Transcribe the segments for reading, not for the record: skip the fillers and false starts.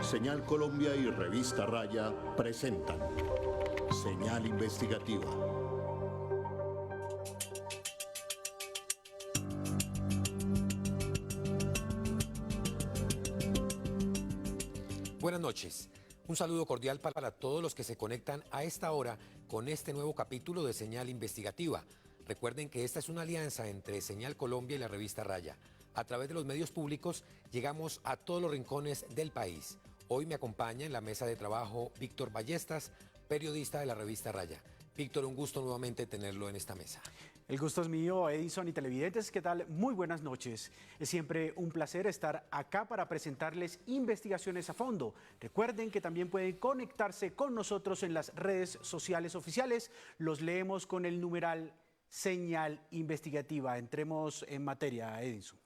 Señal Colombia y Revista Raya presentan Señal Investigativa. Buenas noches. Un saludo cordial para todos los que se conectan a esta hora con este nuevo capítulo de Señal Investigativa. Recuerden que esta es una alianza entre Señal Colombia y la Revista Raya. A través de los medios públicos llegamos a todos los rincones del país. Hoy me acompaña en la mesa de trabajo Víctor Ballestas, periodista de la Revista Raya. Víctor, un gusto nuevamente tenerlo en esta mesa. El gusto es mío, Edison y televidentes, ¿qué tal? Muy buenas noches. Es siempre un placer estar acá para presentarles investigaciones a fondo. Recuerden que también pueden conectarse con nosotros en las redes sociales oficiales. Los leemos con el numeral Señal Investigativa. Entremos en materia, Edison.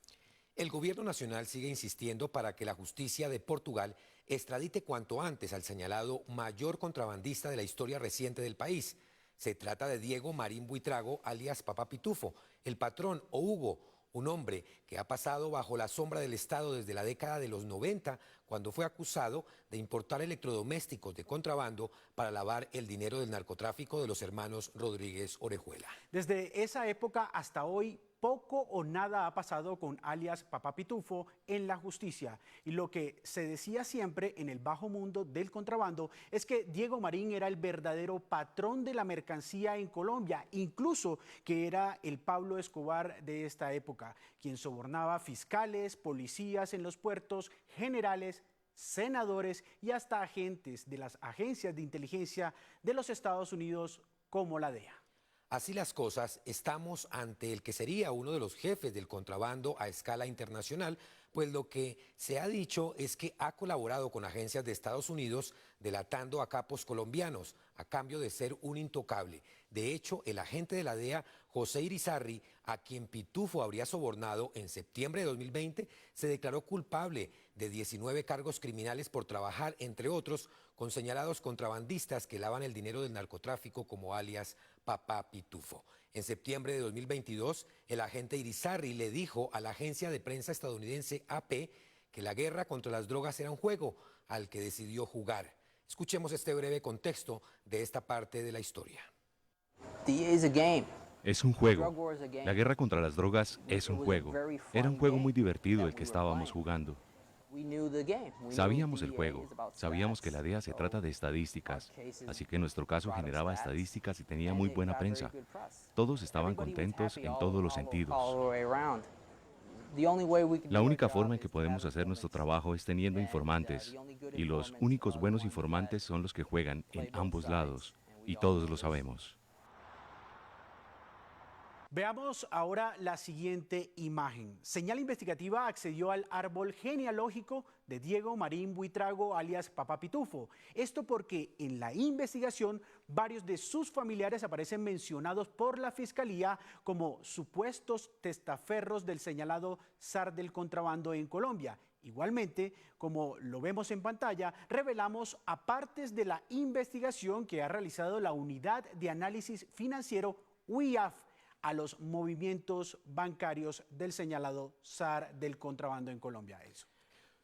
El gobierno nacional sigue insistiendo para que la justicia de Portugal extradite cuanto antes al señalado mayor contrabandista de la historia reciente del país. Se trata de Diego Marín Buitrago, alias Papá Pitufo, el patrón o Hugo, un hombre que ha pasado bajo la sombra del Estado desde la década de los 90, cuando fue acusado de importar electrodomésticos de contrabando para lavar el dinero del narcotráfico de los hermanos Rodríguez Orejuela. Desde esa época hasta hoy, poco o nada ha pasado con alias Papá Pitufo en la justicia. Y lo que se decía siempre en el bajo mundo del contrabando es que Diego Marín era el verdadero patrón de la mercancía en Colombia, incluso que era el Pablo Escobar de esta época, quien sobornaba fiscales, policías en los puertos, generales, senadores y hasta agentes de las agencias de inteligencia de los Estados Unidos como la DEA. Así las cosas, estamos ante el que sería uno de los jefes del contrabando a escala internacional, pues lo que se ha dicho es que ha colaborado con agencias de Estados Unidos delatando a capos colombianos a cambio de ser un intocable. De hecho, el agente de la DEA, José Irizarry, a quien Pitufo habría sobornado en septiembre de 2020, se declaró culpable de 19 cargos criminales por trabajar, entre otros, con señalados contrabandistas que lavan el dinero del narcotráfico como alias Papá Pitufo. En septiembre de 2022, el agente Irizarry le dijo a la agencia de prensa estadounidense AP que la guerra contra las drogas era un juego al que decidió jugar. Escuchemos este breve contexto de esta parte de la historia. Es un juego. La guerra contra las drogas es un juego. Era un juego muy divertido el que estábamos jugando. Sabíamos el juego, sabíamos que la DEA se trata de estadísticas, así que nuestro caso generaba estadísticas y tenía muy buena prensa. Todos estaban contentos en todos los sentidos. La única forma en que podemos hacer nuestro trabajo es teniendo informantes, y los únicos buenos informantes son los que juegan en ambos lados, y todos lo sabemos. Veamos ahora la siguiente imagen. Señal Investigativa accedió al árbol genealógico de Diego Marín Buitrago, alias Papá Pitufo. Esto porque en la investigación varios de sus familiares aparecen mencionados por la Fiscalía como supuestos testaferros del señalado zar del contrabando en Colombia. Igualmente, como lo vemos en pantalla, revelamos a partes de la investigación que ha realizado la Unidad de Análisis Financiero UIAF a los movimientos bancarios del señalado zar del contrabando en Colombia. Eso.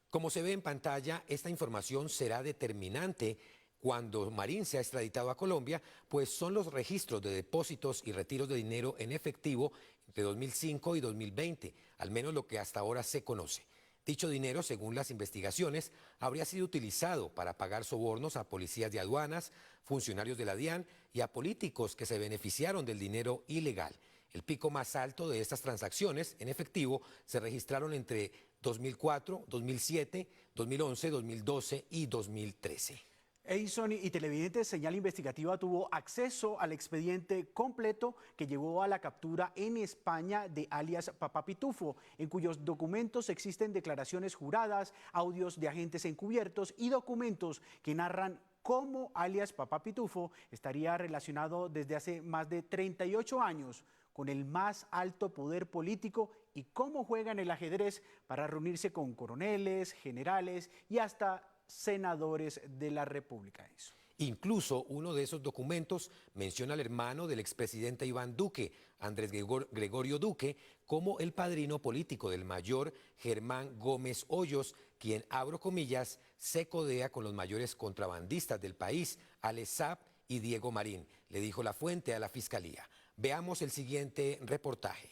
Como se ve en pantalla, esta información será determinante cuando Marín sea extraditado a Colombia, pues son los registros de depósitos y retiros de dinero en efectivo entre 2005 y 2020, al menos lo que hasta ahora se conoce. Dicho dinero, según las investigaciones, habría sido utilizado para pagar sobornos a policías de aduanas, funcionarios de la DIAN y a políticos que se beneficiaron del dinero ilegal. El pico más alto de estas transacciones en efectivo se registraron entre 2004, 2007, 2011, 2012 y 2013. Edison y televidentes, Señal Investigativa tuvo acceso al expediente completo que llevó a la captura en España de alias Papá Pitufo, en cuyos documentos existen declaraciones juradas, audios de agentes encubiertos y documentos que narran cómo alias Papá Pitufo estaría relacionado desde hace más de 38 años con el más alto poder político y cómo juegan el ajedrez para reunirse con coroneles, generales y hasta senadores de la República. Eso. Incluso uno de esos documentos menciona al hermano del expresidente Iván Duque, Andrés Gregorio Duque, como el padrino político del mayor Germán Gómez Hoyos, quien, abro comillas, se codea con los mayores contrabandistas del país, Alex Saab y Diego Marín, le dijo la fuente a la Fiscalía. Veamos el siguiente reportaje.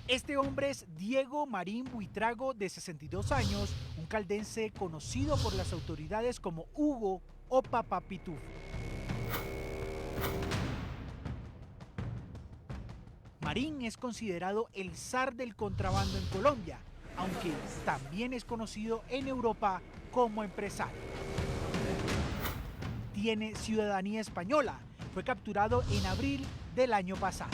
Este hombre es Diego Marín Buitrago, de 62 años, un caldense conocido por las autoridades como Hugo o Papá Pitufo. Marín es considerado el zar del contrabando en Colombia, aunque también es conocido en Europa como empresario. Tiene ciudadanía española, fue capturado en abril del año pasado.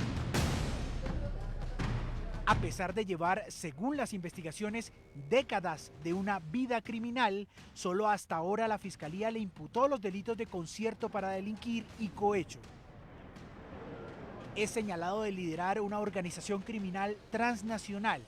A pesar de llevar, según las investigaciones, décadas de una vida criminal, solo hasta ahora la Fiscalía le imputó los delitos de concierto para delinquir y cohecho. Es señalado de liderar una organización criminal transnacional.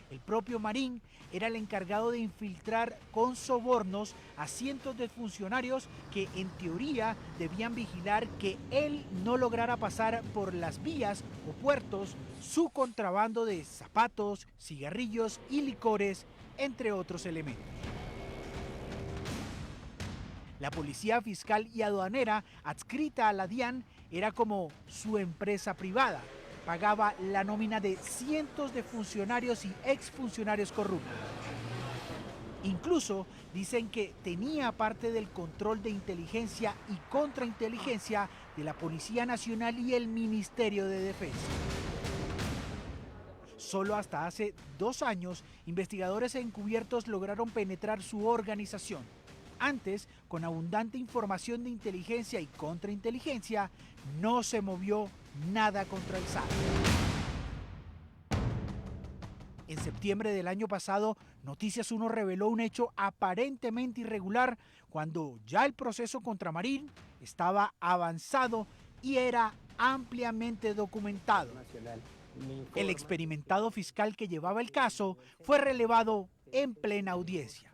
El propio Marín era el encargado de infiltrar con sobornos a cientos de funcionarios que en teoría debían vigilar que él no lograra pasar por las vías o puertos su contrabando de zapatos, cigarrillos y licores, entre otros elementos. La Policía Fiscal y Aduanera, adscrita a la DIAN, era como su empresa privada. Pagaba la nómina de cientos de funcionarios y exfuncionarios corruptos. Incluso dicen que tenía parte del control de inteligencia y contrainteligencia de la Policía Nacional y el Ministerio de Defensa. Solo hasta hace 2 años, investigadores encubiertos lograron penetrar su organización. Antes, con abundante información de inteligencia y contrainteligencia, no se movió nada contra el SAT. En septiembre del año pasado, Noticias 1 reveló un hecho aparentemente irregular cuando ya el proceso contra Marín estaba avanzado y era ampliamente documentado. El experimentado fiscal que llevaba el caso fue relevado en plena audiencia.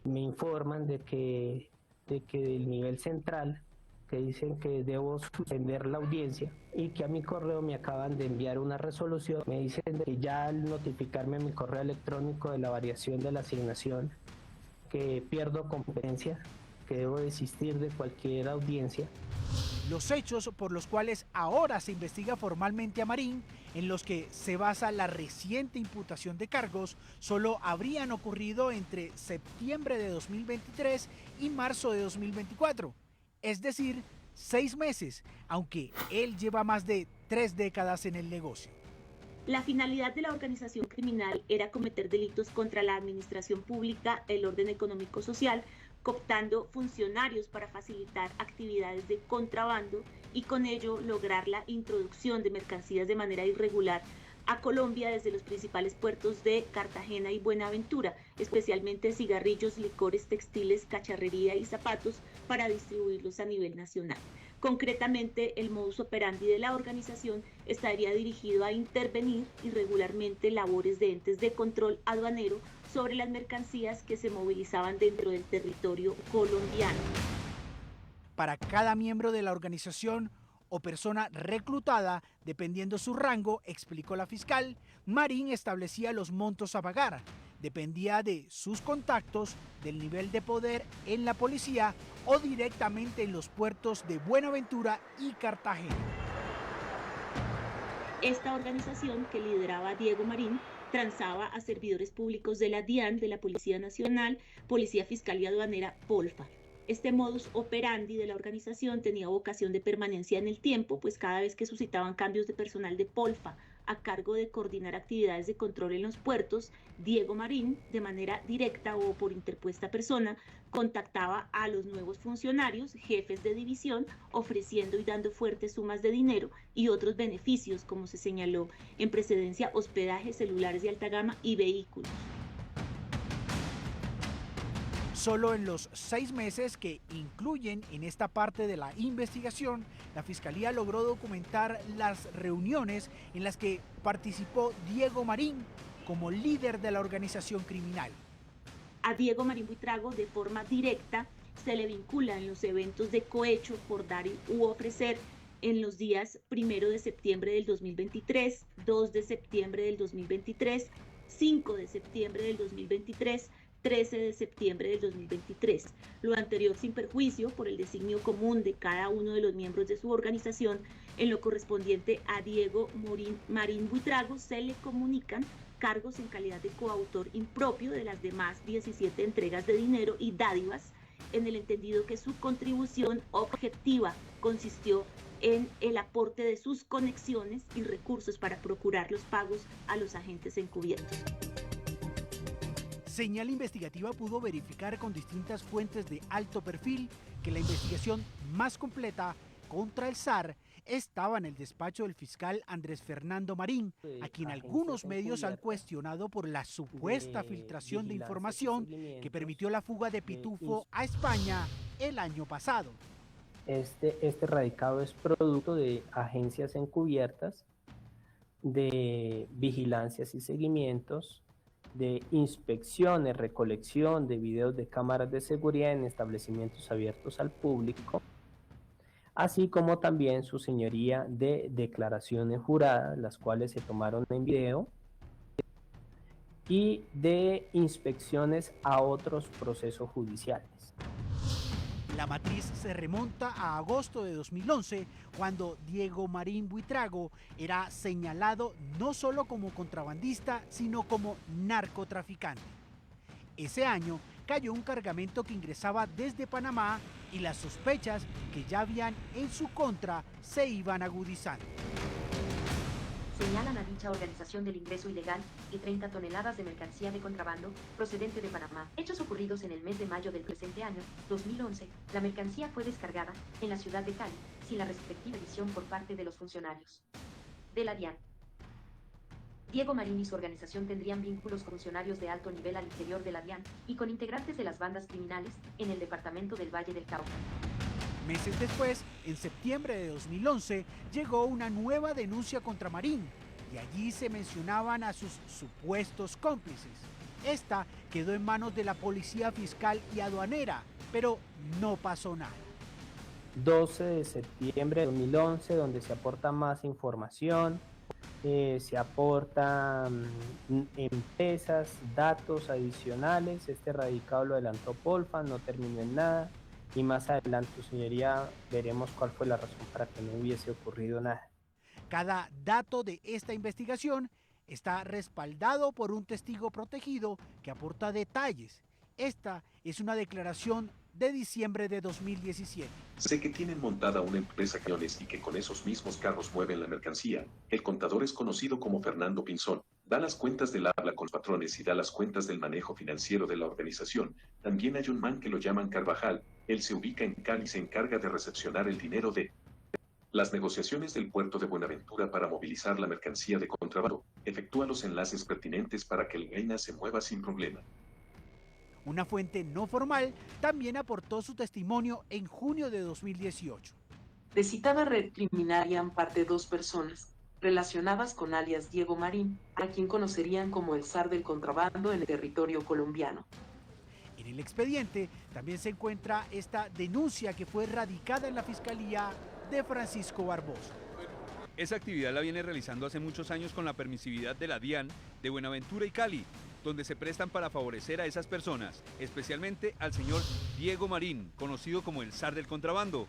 Me informan de que del nivel central, que dicen que debo suspender la audiencia y que a mi correo me acaban de enviar una resolución. Me dicen que ya al notificarme en mi correo electrónico de la variación de la asignación, que pierdo competencia, que debo desistir de cualquier audiencia. Los hechos por los cuales ahora se investiga formalmente a Marín, en los que se basa la reciente imputación de cargos, solo habrían ocurrido entre septiembre de 2023 y marzo de 2024. Es decir, 6 meses, aunque él lleva más de 3 décadas en el negocio. La finalidad de la organización criminal era cometer delitos contra la administración pública, el orden económico social, cooptando funcionarios para facilitar actividades de contrabando y con ello lograr la introducción de mercancías de manera irregular a Colombia desde los principales puertos de Cartagena y Buenaventura, especialmente cigarrillos, licores, textiles, cacharrería y zapatos para distribuirlos a nivel nacional. Concretamente, el modus operandi de la organización estaría dirigido a intervenir irregularmente labores de entes de control aduanero sobre las mercancías que se movilizaban dentro del territorio colombiano. Para cada miembro de la organización o persona reclutada, dependiendo su rango, explicó la fiscal, Marín establecía los montos a pagar. Dependía de sus contactos, del nivel de poder en la policía o directamente en los puertos de Buenaventura y Cartagena. Esta organización, que lideraba Diego Marín, transaba a servidores públicos de la DIAN, de la Policía Nacional, Policía Fiscal y Aduanera, Polfa. Este modus operandi de la organización tenía vocación de permanencia en el tiempo, pues cada vez que suscitaban cambios de personal de Polfa a cargo de coordinar actividades de control en los puertos, Diego Marín, de manera directa o por interpuesta persona, contactaba a los nuevos funcionarios, jefes de división, ofreciendo y dando fuertes sumas de dinero y otros beneficios, como se señaló en precedencia, hospedaje, celulares de alta gama y vehículos. Solo en los 6 meses que incluyen en esta parte de la investigación, la Fiscalía logró documentar las reuniones en las que participó Diego Marín como líder de la organización criminal. A Diego Marín Buitrago, de forma directa, se le vincula en los eventos de cohecho por dar u ofrecer en los días 1 de septiembre del 2023, 2 de septiembre del 2023, 5 de septiembre del 2023, 13 de septiembre del 2023. Lo anterior sin perjuicio por el designio común de cada uno de los miembros de su organización. En lo correspondiente a Diego Marín Buitrago se le comunican cargos en calidad de coautor impropio de las demás 17 entregas de dinero y dádivas, en el entendido que su contribución objetiva consistió en el aporte de sus conexiones y recursos para procurar los pagos a los agentes encubiertos. Señal Investigativa pudo verificar con distintas fuentes de alto perfil que la investigación más completa contra el SAR estaba en el despacho del fiscal Andrés Fernando Marín, a quien algunos medios han cuestionado por la supuesta filtración de información que permitió la fuga de Pitufo a España el año pasado. Este radicado es producto de agencias encubiertas, de vigilancias y seguimientos, de inspecciones, recolección de videos de cámaras de seguridad en establecimientos abiertos al público, así como también, su señoría, de declaraciones juradas, las cuales se tomaron en video, y de inspecciones a otros procesos judiciales. La matriz se remonta a agosto de 2011, cuando Diego Marín Buitrago era señalado no solo como contrabandista, sino como narcotraficante. Ese año cayó un cargamento que ingresaba desde Panamá y las sospechas que ya habían en su contra se iban agudizando. Señalan a dicha organización del ingreso ilegal de 30 toneladas de mercancía de contrabando procedente de Panamá. Hechos ocurridos en el mes de mayo del presente año, 2011, la mercancía fue descargada en la ciudad de Cali, sin la respectiva edición por parte de los funcionarios de la DIAN. Diego Marín y su organización tendrían vínculos con funcionarios de alto nivel al interior de la DIAN y con integrantes de las bandas criminales en el departamento del Valle del Cauca. Meses después, en septiembre de 2011, llegó una nueva denuncia contra Marín y allí se mencionaban a sus supuestos cómplices. Esta quedó en manos de la Policía Fiscal y Aduanera, pero no pasó nada. 12 de septiembre de 2011, donde se aporta más información, se aportan empresas, datos adicionales. Este radicado lo adelantó Polfa, no terminó en nada. Y más adelante, su señoría, veremos cuál fue la razón para que no hubiese ocurrido nada. Cada dato de esta investigación está respaldado por un testigo protegido que aporta detalles. Esta es una declaración de diciembre de 2017. Sé que tienen montada una empresa camiones y que con esos mismos carros mueven la mercancía. El contador es conocido como Fernando Pinzón. Da las cuentas del habla con los patrones y da las cuentas del manejo financiero de la organización. También hay un man que lo llaman Carvajal. Él se ubica en Cali y se encarga de recepcionar el dinero de las negociaciones del puerto de Buenaventura para movilizar la mercancía de contrabando. Efectúa los enlaces pertinentes para que el vaina se mueva sin problema. Una fuente no formal también aportó su testimonio en junio de 2018. De citada red criminal harían parte 2 personas relacionadas con alias Diego Marín, a quien conocerían como el zar del contrabando en el territorio colombiano. En el expediente también se encuentra esta denuncia que fue radicada en la Fiscalía de Francisco Barbosa. Esa actividad la viene realizando hace muchos años con la permisividad de la DIAN de Buenaventura y Cali, donde se prestan para favorecer a esas personas, especialmente al señor Diego Marín, conocido como el zar del contrabando.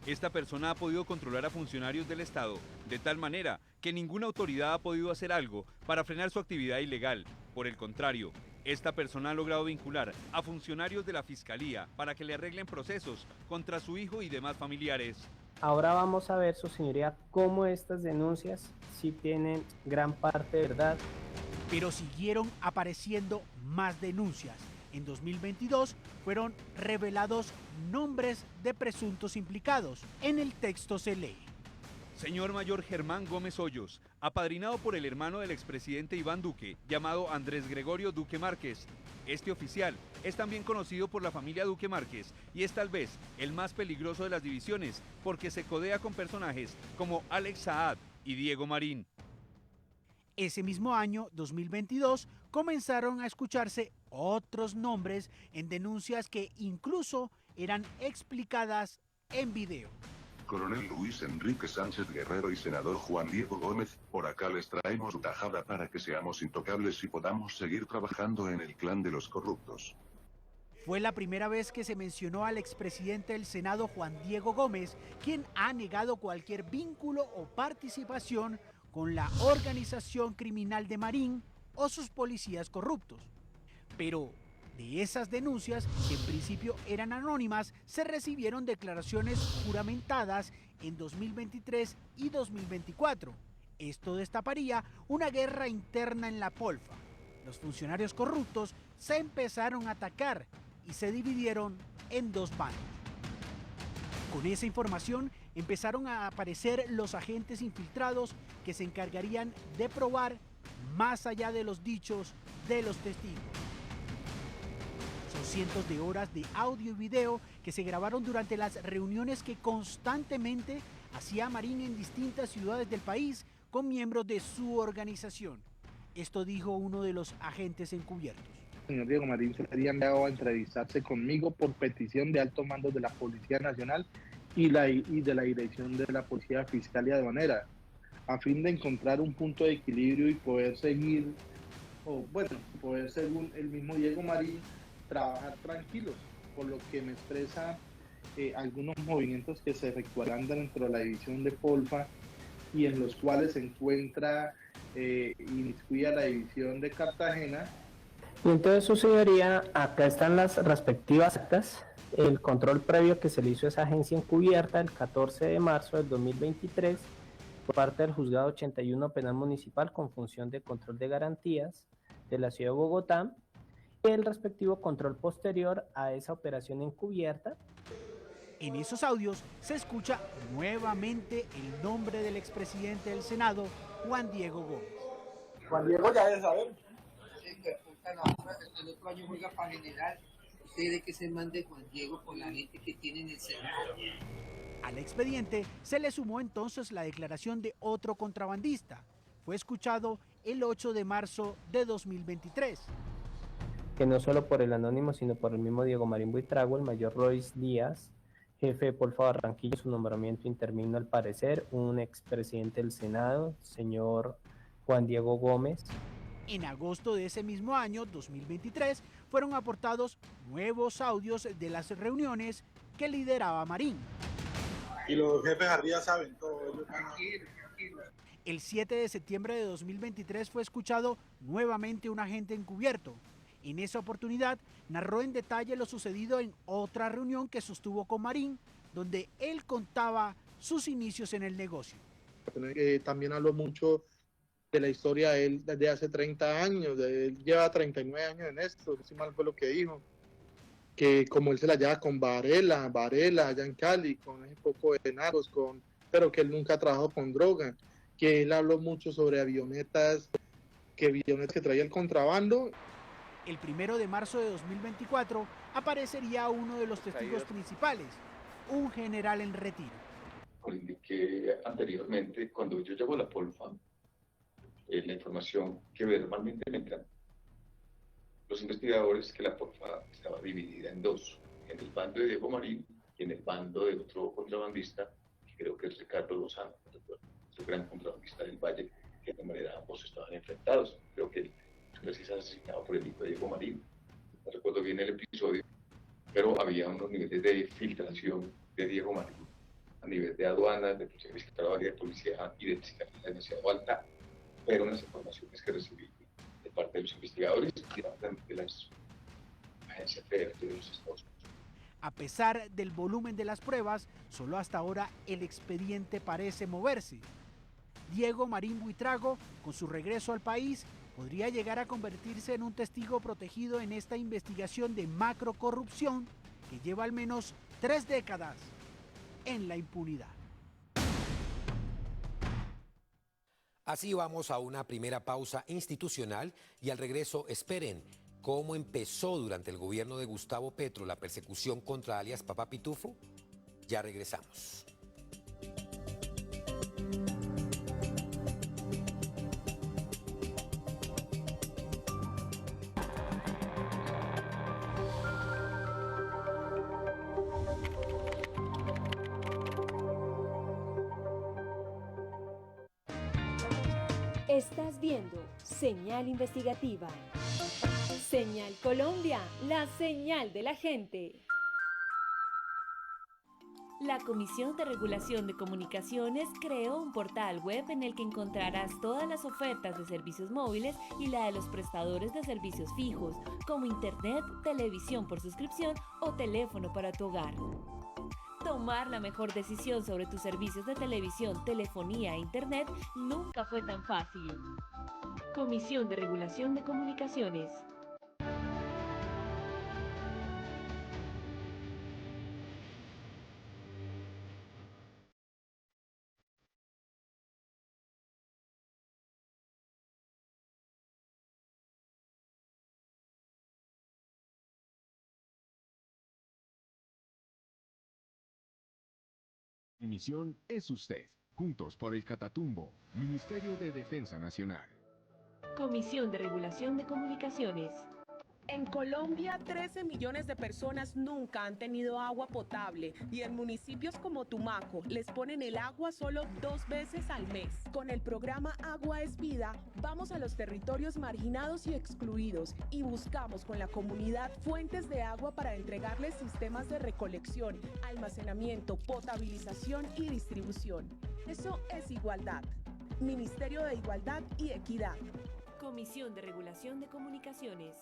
Esta persona ha podido controlar a funcionarios del Estado de tal manera que ninguna autoridad ha podido hacer algo para frenar su actividad ilegal. Por el contrario, esta persona ha logrado vincular a funcionarios de la Fiscalía para que le arreglen procesos contra su hijo y demás familiares. Ahora vamos a ver, su señoría, cómo estas denuncias sí tienen gran parte de verdad. Pero siguieron apareciendo más denuncias. En 2022 fueron revelados nombres de presuntos implicados. En el texto se lee: Señor Mayor Germán Gómez Hoyos, apadrinado por el hermano del expresidente Iván Duque, llamado Andrés Gregorio Duque Márquez. Este oficial es también conocido por la familia Duque Márquez y es tal vez el más peligroso de las divisiones porque se codea con personajes como Alex Saad y Diego Marín. Ese mismo año, 2022, comenzaron a escucharse otros nombres en denuncias que incluso eran explicadas en video. coronel Luis Enrique Sánchez Guerrero y senador Juan Diego Gómez, por acá les traemos tajada para que seamos intocables y podamos seguir trabajando en el clan de los corruptos. Fue la primera vez que se mencionó al expresidente del Senado, Juan Diego Gómez, quien ha negado cualquier vínculo o participación con la organización criminal de Marín o sus policías corruptos. Pero de esas denuncias, que en principio eran anónimas, se recibieron declaraciones juramentadas en 2023 y 2024. Esto destaparía una guerra interna en la Polfa. Los funcionarios corruptos se empezaron a atacar y se dividieron en dos bandos. Con esa información empezaron a aparecer los agentes infiltrados que se encargarían de probar más allá de los dichos de los testigos. Son cientos de horas de audio y video que se grabaron durante las reuniones que constantemente hacía Marín en distintas ciudades del país con miembros de su organización. Esto dijo uno de los agentes encubiertos. El señor Diego Marín se había enviado a entrevistarse conmigo por petición de altos mandos de la Policía Nacional y de la Dirección de la Policía Fiscal y Aduanera, a fin de encontrar un punto de equilibrio y poder seguir, poder según el mismo Diego Marín, trabajar tranquilos, por lo que me expresa algunos movimientos que se efectuarán dentro de la división de Polfa y en los cuales se encuentra inmiscuida la división de Cartagena. Y entonces, su señoría, acá están las respectivas actas, el control previo que se le hizo a esa agencia encubierta el 14 de marzo del 2023 por parte del Juzgado 81 Penal Municipal con función de control de garantías de la ciudad de Bogotá, y el respectivo control posterior a esa operación encubierta. En esos audios se escucha nuevamente el nombre del expresidente del Senado, Juan Diego Gómez. Juan Diego ya debe saber. El otro año juega para general. ¿Usted de que se mande Juan Diego con la gente que tiene en el Senado? Al expediente se le sumó entonces la declaración de otro contrabandista. Fue escuchado el 8 de marzo de 2023. Que no solo por el anónimo, sino por el mismo Diego Marín Buitrago, el mayor Royce Díaz, jefe de Polfa Barranquilla, su nombramiento intervino al parecer un expresidente del Senado, señor Juan Diego Gómez. En agosto de ese mismo año, 2023, fueron aportados nuevos audios de las reuniones que lideraba Marín. Y los jefes arriba saben todo. El 7 de septiembre de 2023 fue escuchado nuevamente un agente encubierto. En esa oportunidad narró en detalle lo sucedido en otra reunión que sostuvo con Marín, donde él contaba sus inicios en el negocio. También habló mucho de la historia de él desde hace 30 años, él lleva 39 años en esto, si mal fue lo que dijo, que como él se la lleva con Varela allá en Cali, con ese poco de narcos, pero que él nunca trabajó con droga, que él habló mucho sobre avionetas que traía el contrabando. El 1 de marzo de 2024 aparecería uno de los testigos principales, un general en retiro. Como indiqué anteriormente, cuando yo llego a la Polfa, la información que verbalmente me entra, los investigadores, que la Polfa estaba dividida en dos, en el bando de Diego Marín y en el bando de otro contrabandista, que creo que es Ricardo Lozano, otro gran contrabandista del Valle, que de manera ambos estaban enfrentados. Creo que precisamente asesinado por el hijo de Diego Marín. No recuerdo bien el episodio, pero había unos niveles de filtración de Diego Marín a nivel de aduanas, de policía fiscal, de policía y de fiscalía demasiado alta, pero unas informaciones que recibí de parte de los investigadores y de las agencias federales de los Estados Unidos. A pesar del volumen de las pruebas, solo hasta ahora el expediente parece moverse. Diego Marín Buitrago, con su regreso al país, podría llegar a convertirse en un testigo protegido en esta investigación de macrocorrupción que lleva al menos 3 décadas en la impunidad. Así vamos a una primera pausa institucional y al regreso esperen cómo empezó durante el gobierno de Gustavo Petro la persecución contra alias Papá Pitufo. Ya regresamos. Estás viendo Señal Investigativa. Señal Colombia, la señal de la gente. La Comisión de Regulación de Comunicaciones creó un portal web en el que encontrarás todas las ofertas de servicios móviles y la de los prestadores de servicios fijos, como internet, televisión por suscripción o teléfono para tu hogar. Tomar la mejor decisión sobre tus servicios de televisión, telefonía e internet nunca fue tan fácil. Comisión de Regulación de Comunicaciones. Mi misión es usted. Juntos por el Catatumbo, Ministerio de Defensa Nacional. Comisión de Regulación de Comunicaciones. En Colombia, 13 millones de personas nunca han tenido agua potable y en municipios como Tumaco les ponen el agua solo 2 veces al mes. Con el programa Agua es Vida, vamos a los territorios marginados y excluidos y buscamos con la comunidad fuentes de agua para entregarles sistemas de recolección, almacenamiento, potabilización y distribución. Eso es igualdad. Ministerio de Igualdad y Equidad. Comisión de Regulación de Comunicaciones.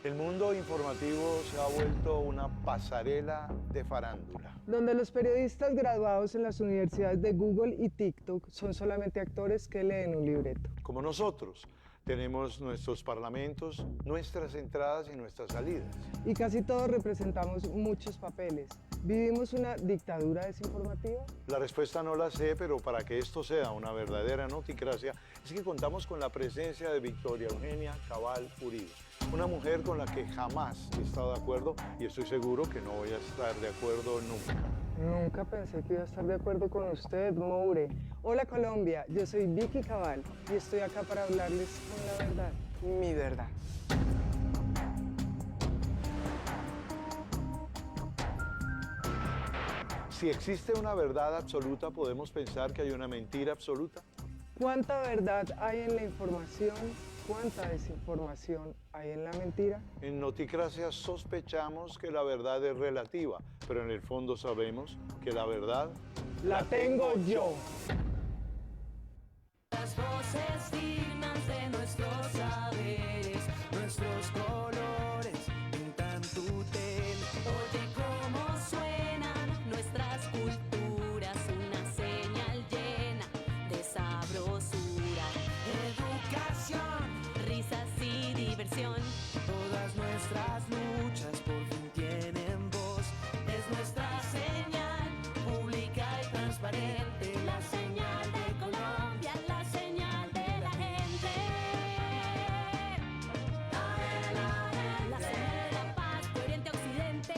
El mundo informativo se ha vuelto una pasarela de farándula. Donde los periodistas graduados en las universidades de Google y TikTok son solamente actores que leen un libreto. Como nosotros, tenemos nuestros parlamentos, nuestras entradas y nuestras salidas. Y casi todos representamos muchos papeles. ¿Vivimos una dictadura desinformativa? La respuesta no la sé, pero para que esto sea una verdadera noticracia, es que contamos con la presencia de Victoria Eugenia Cabal Uribe. Una mujer con la que jamás he estado de acuerdo y estoy seguro que no voy a estar de acuerdo nunca. Nunca pensé que iba a estar de acuerdo con usted, Moure. Hola Colombia, yo soy Vicky Cabal y estoy acá para hablarles con la verdad, mi verdad. Si existe una verdad absoluta, ¿podemos pensar que hay una mentira absoluta? ¿Cuánta verdad hay en la información? ¿Cuánta desinformación hay en la mentira? En Noticracia sospechamos que la verdad es relativa, pero en el fondo sabemos que la verdad la tengo yo. Las voces dignas de nuestros saberes, nuestros colores pintan tu tel. Oye cómo suenan nuestras culturas, una señal llena de sabrosura. Educación, risas y diversión. Todas nuestras luchas por fin tienen voz. Es nuestra señal pública y transparente. La señal de Colombia, la señal de la gente. La señal de la paz, de oriente a occidente.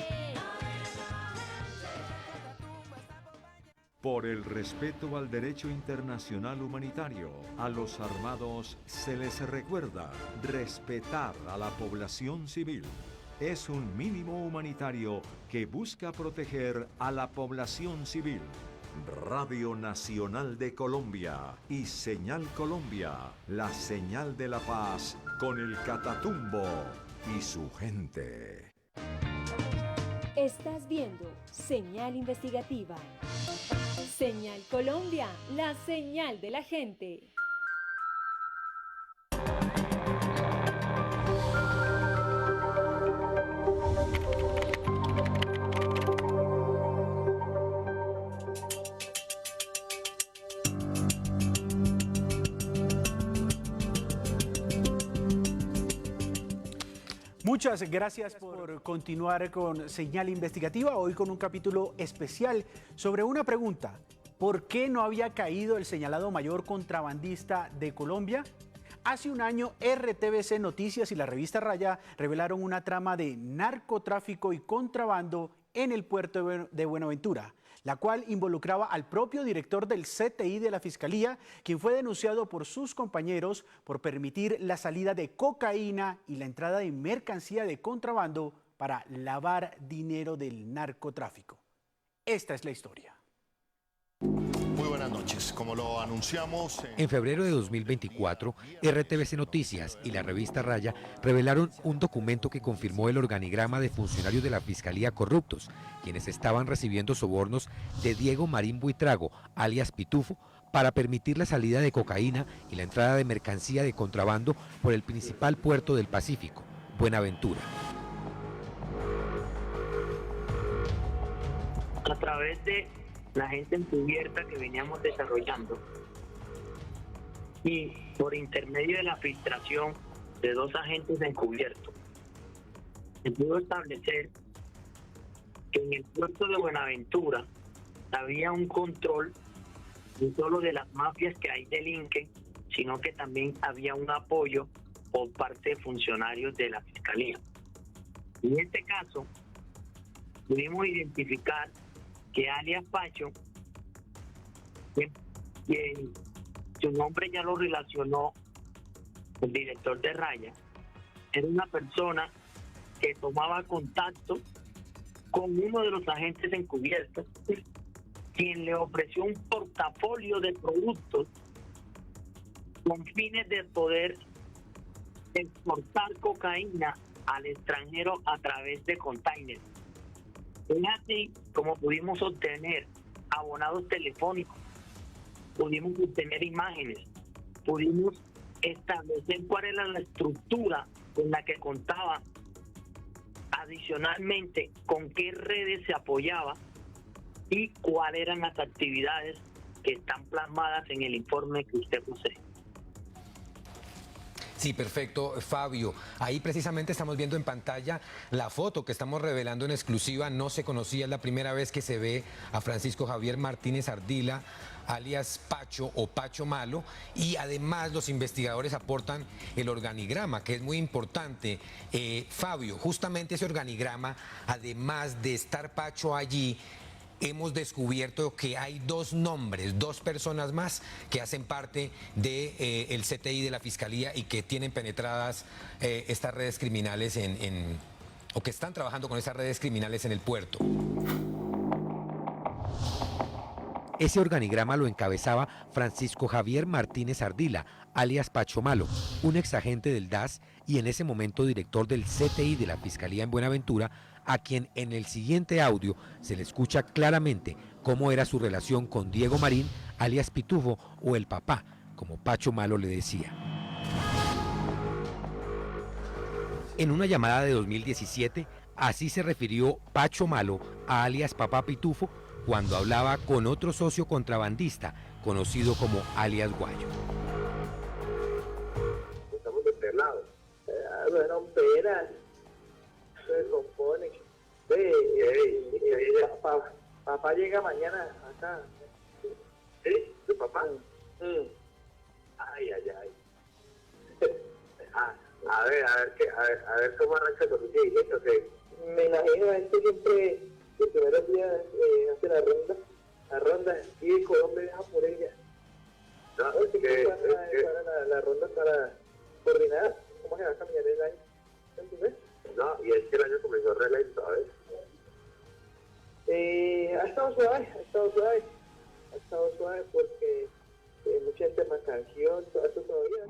Por el respeto al derecho internacional humanitario, a los armados se les recuerda respetar a la población civil. Es un mínimo humanitario que busca proteger a la población civil. Radio Nacional de Colombia y Señal Colombia, la señal de la paz con el Catatumbo y su gente. Estás viendo Señal Investigativa. Señal Colombia, la señal de la gente. Muchas gracias por continuar con Señal Investigativa, hoy con un capítulo especial sobre una pregunta. ¿Por qué no había caído el señalado mayor contrabandista de Colombia? Hace un año, RTVC Noticias y la revista Raya revelaron una trama de narcotráfico y contrabando en el puerto de Buenaventura, la cual involucraba al propio director del CTI de la Fiscalía, quien fue denunciado por sus compañeros por permitir la salida de cocaína y la entrada de mercancía de contrabando para lavar dinero del narcotráfico. Esta es la historia. Muy buenas noches. Como lo anunciamos... En febrero de 2024, RTVC Noticias y la revista Raya revelaron un documento que confirmó el organigrama de funcionarios de la Fiscalía corruptos, quienes estaban recibiendo sobornos de Diego Marín Buitrago, alias Pitufo, para permitir la salida de cocaína y la entrada de mercancía de contrabando por el principal puerto del Pacífico, Buenaventura. A través de la gente encubierta que veníamos desarrollando y por intermedio de la filtración de 2 agentes encubiertos, se pudo establecer que en el puerto de Buenaventura había un control no solo de las mafias que ahí delinquen, sino que también había un apoyo por parte de funcionarios de la Fiscalía. En este caso, pudimos identificar que alias Pacho, que su nombre ya lo relacionó el director de Raya, era una persona que tomaba contacto con uno de los agentes encubiertos, quien le ofreció un portafolio de productos con fines de poder exportar cocaína al extranjero a través de containers. Es así como pudimos obtener abonados telefónicos, pudimos obtener imágenes, pudimos establecer cuál era la estructura con la que contaba, adicionalmente con qué redes se apoyaba y cuáles eran las actividades que están plasmadas en el informe que usted posee. Sí, perfecto, Fabio. Ahí precisamente estamos viendo en pantalla la foto que estamos revelando en exclusiva. No se conocía, es la primera vez que se ve a Francisco Javier Martínez Ardila, alias Pacho o Pacho Malo, y además los investigadores aportan el organigrama, que es muy importante. Fabio, justamente ese organigrama, además de estar Pacho allí, hemos descubierto que hay 2 nombres, 2 personas más que hacen parte del CTI de la Fiscalía y que tienen penetradas estas redes criminales o que están trabajando con esas redes criminales en el puerto. Ese organigrama lo encabezaba Francisco Javier Martínez Ardila, alias Pacho Malo, un exagente del DAS y en ese momento director del CTI de la Fiscalía en Buenaventura, a quien en el siguiente audio se le escucha claramente cómo era su relación con Diego Marín, alias Pitufo, o el papá, como Pacho Malo le decía. En una llamada de 2017, así se refirió Pacho Malo a alias Papá Pitufo cuando hablaba con otro socio contrabandista, conocido como alias Guayo. Estamos de este lado. Bueno, pera. Se compone. Papá llega mañana acá. ¿Sí? ¿Tu papá? Ay. A ver cómo arranca con tu diciendo que me imagino gente siempre los primeros días hace la ronda y el Colombia deja por ella. No, es que la ronda para coordinar cómo se va a caminar el año. ¿Entendés? No, y es que el año comenzó re lento, ¿sabes? Ha estado suave porque mucha gente más canción, todo eso todavía.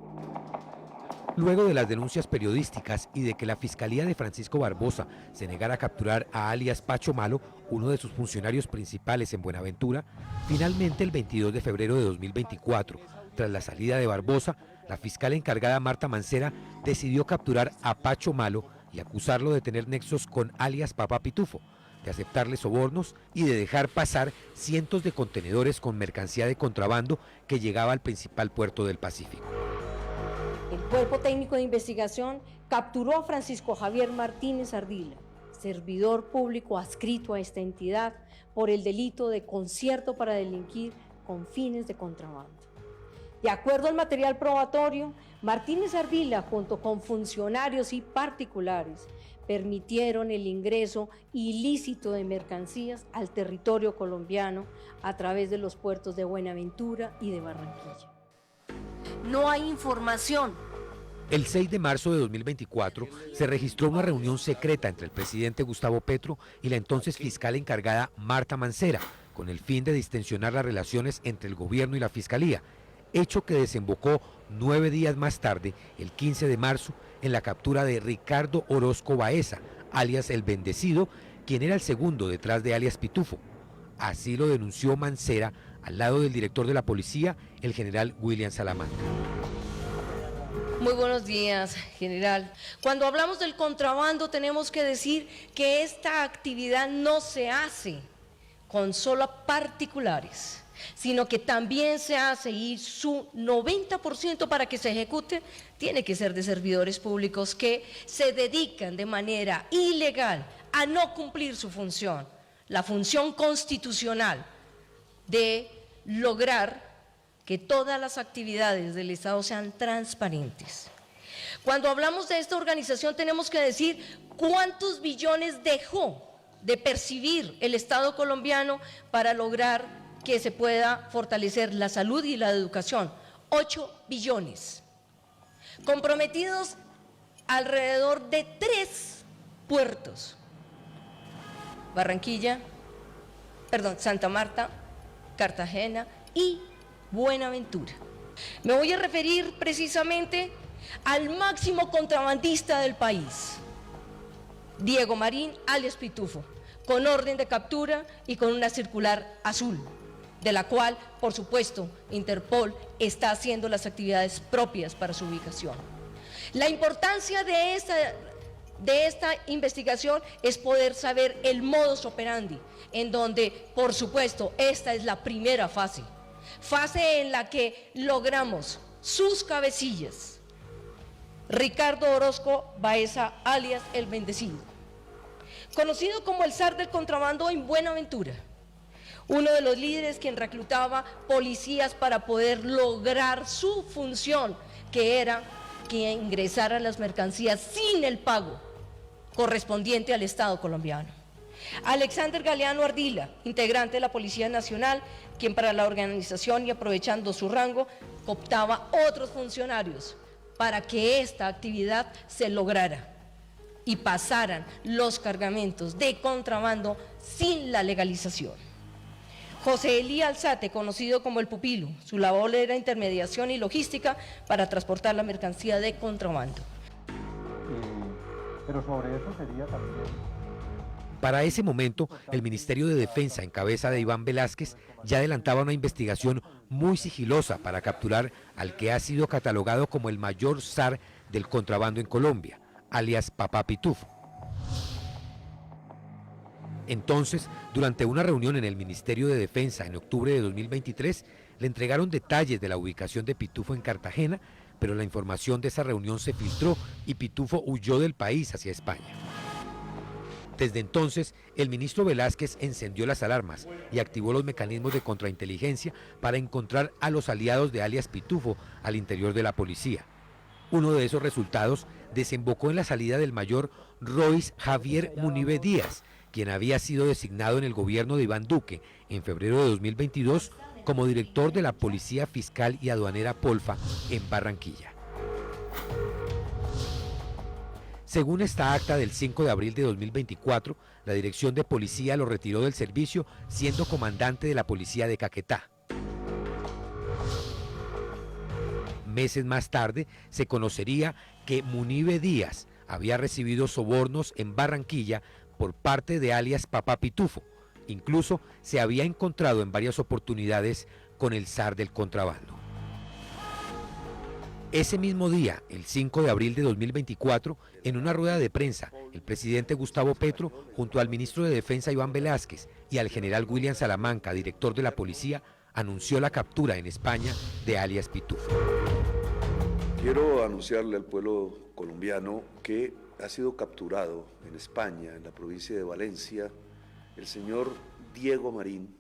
Luego de las denuncias periodísticas y de que la Fiscalía de Francisco Barbosa se negara a capturar a alias Pacho Malo, uno de sus funcionarios principales en Buenaventura, finalmente el 22 de febrero de 2024, tras la salida de Barbosa, la fiscal encargada Marta Mancera decidió capturar a Pacho Malo y acusarlo de tener nexos con alias Papá Pitufo, de aceptarle sobornos y de dejar pasar cientos de contenedores con mercancía de contrabando que llegaba al principal puerto del Pacífico. El Cuerpo Técnico de Investigación capturó a Francisco Javier Martínez Ardila, servidor público adscrito a esta entidad, por el delito de concierto para delinquir con fines de contrabando. De acuerdo al material probatorio, Martínez Ardila, junto con funcionarios y particulares, permitieron el ingreso ilícito de mercancías al territorio colombiano a través de los puertos de Buenaventura y de Barranquilla. No hay información. El 6 de marzo de 2024 se registró una reunión secreta entre el presidente Gustavo Petro y la entonces fiscal encargada Marta Mancera, con el fin de distensionar las relaciones entre el gobierno y la fiscalía, hecho que desembocó 9 días más tarde, el 15 de marzo, en la captura de Ricardo Orozco Baeza, alias El Bendecido, quien era el segundo detrás de alias Pitufo. Así lo denunció Mancera al lado del director de la policía, el general William Salamanca. Muy buenos días, general. Cuando hablamos del contrabando tenemos que decir que esta actividad no se hace con solo particulares, sino que también se hace, y su 90% para que se ejecute tiene que ser de servidores públicos que se dedican de manera ilegal a no cumplir su función, la función constitucional de lograr que todas las actividades del Estado sean transparentes. Cuando hablamos de esta organización tenemos que decir cuántos billones dejó de percibir el Estado colombiano para lograr que se pueda fortalecer la salud y la educación. 8 billones. Comprometidos alrededor de 3 puertos. Santa Marta, Cartagena y Buenaventura. Me voy a referir precisamente al máximo contrabandista del país, Diego Marín, alias Pitufo, con orden de captura y con una circular azul, de la cual, por supuesto, Interpol está haciendo las actividades propias para su ubicación. La importancia de esta investigación es poder saber el modus operandi, en donde, por supuesto, esta es la primera fase en la que logramos sus cabecillas. Ricardo Orozco Baeza, alias El Bendecido, conocido como el zar del contrabando en Buenaventura, uno de los líderes quien reclutaba policías para poder lograr su función, que era que ingresaran las mercancías sin el pago correspondiente al Estado colombiano. Alexander Galeano Ardila, integrante de la Policía Nacional, quien para la organización y aprovechando su rango, cooptaba otros funcionarios para que esta actividad se lograra y pasaran los cargamentos de contrabando sin la legalización. José Elía Alzate, conocido como el Pupilo, su labor era intermediación y logística para transportar la mercancía de contrabando. Pero sobre eso sería también... Para ese momento, el Ministerio de Defensa, en cabeza de Iván Velázquez, ya adelantaba una investigación muy sigilosa para capturar al que ha sido catalogado como el mayor zar del contrabando en Colombia, alias Papá Pitufo. Entonces, durante una reunión en el Ministerio de Defensa en octubre de 2023, le entregaron detalles de la ubicación de Pitufo en Cartagena, pero la información de esa reunión se filtró y Pitufo huyó del país hacia España. Desde entonces, el ministro Velázquez encendió las alarmas y activó los mecanismos de contrainteligencia para encontrar a los aliados de alias Pitufo al interior de la policía. Uno de esos resultados desembocó en la salida del mayor Royce Javier Munive Díaz, quien había sido designado en el gobierno de Iván Duque en febrero de 2022 como director de la Policía Fiscal y Aduanera Polfa en Barranquilla. Según esta acta del 5 de abril de 2024, la Dirección de Policía lo retiró del servicio siendo comandante de la Policía de Caquetá. Meses más tarde se conocería que Munive Díaz había recibido sobornos en Barranquilla por parte de alias Papá Pitufo. Incluso se había encontrado en varias oportunidades con el zar del contrabando. Ese mismo día, el 5 de abril de 2024, en una rueda de prensa, el presidente Gustavo Petro, junto al ministro de Defensa Iván Velázquez y al general William Salamanca, director de la policía, anunció la captura en España de alias Pitufo. Quiero anunciarle al pueblo colombiano que ha sido capturado en España, en la provincia de Valencia, el señor Diego Marín,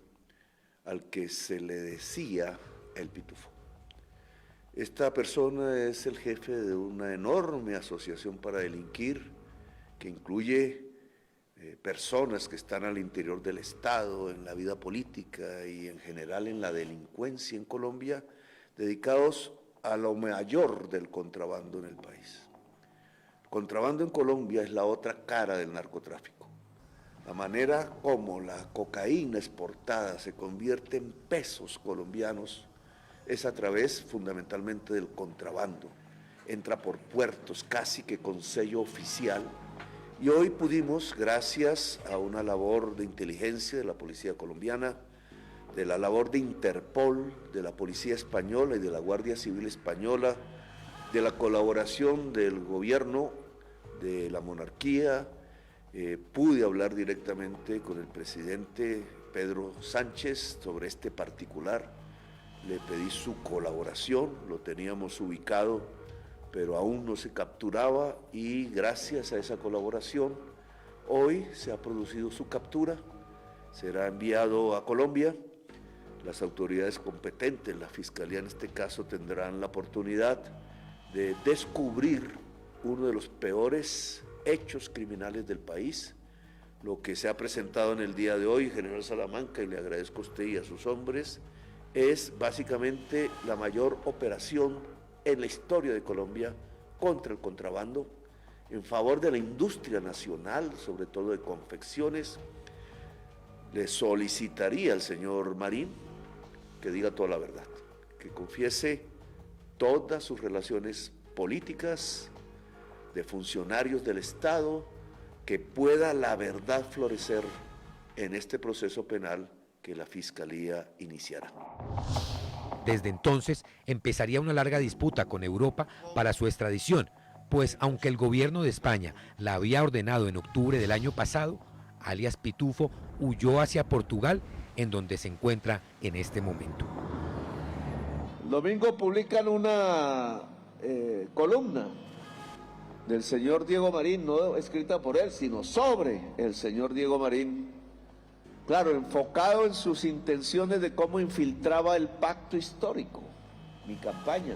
al que se le decía el Pitufo. Esta persona es el jefe de una enorme asociación para delinquir que incluye personas que están al interior del Estado, en la vida política y en general en la delincuencia en Colombia, dedicados a lo mayor del contrabando en el país. El contrabando en Colombia es la otra cara del narcotráfico. La manera como la cocaína exportada se convierte en pesos colombianos es a través fundamentalmente del contrabando. Entra por puertos casi que con sello oficial. Y hoy pudimos, gracias a una labor de inteligencia de la policía colombiana, de la labor de Interpol, de la policía española y de la Guardia Civil española, de la colaboración del gobierno, de la monarquía, pude hablar directamente con el presidente Pedro Sánchez sobre este particular. Le pedí su colaboración, lo teníamos ubicado, pero aún no se capturaba y gracias a esa colaboración, hoy se ha producido su captura, será enviado a Colombia. Las autoridades competentes, la Fiscalía en este caso, tendrán la oportunidad de descubrir uno de los peores hechos criminales del país. Lo que se ha presentado en el día de hoy, general Salamanca, y le agradezco a usted y a sus hombres, es básicamente la mayor operación en la historia de Colombia contra el contrabando, en favor de la industria nacional, sobre todo de confecciones. Le solicitaría al señor Marín que diga toda la verdad, que confiese todas sus relaciones políticas, de funcionarios del Estado, que pueda la verdad florecer en este proceso penal que la Fiscalía iniciará. Desde entonces empezaría una larga disputa con Europa para su extradición, pues aunque el gobierno de España la había ordenado en octubre del año pasado, alias Pitufo huyó hacia Portugal, en donde se encuentra en este momento. El domingo publican una columna del señor Diego Marín, no escrita por él, sino sobre el señor Diego Marín, claro, enfocado en sus intenciones de cómo infiltraba el pacto histórico, mi campaña,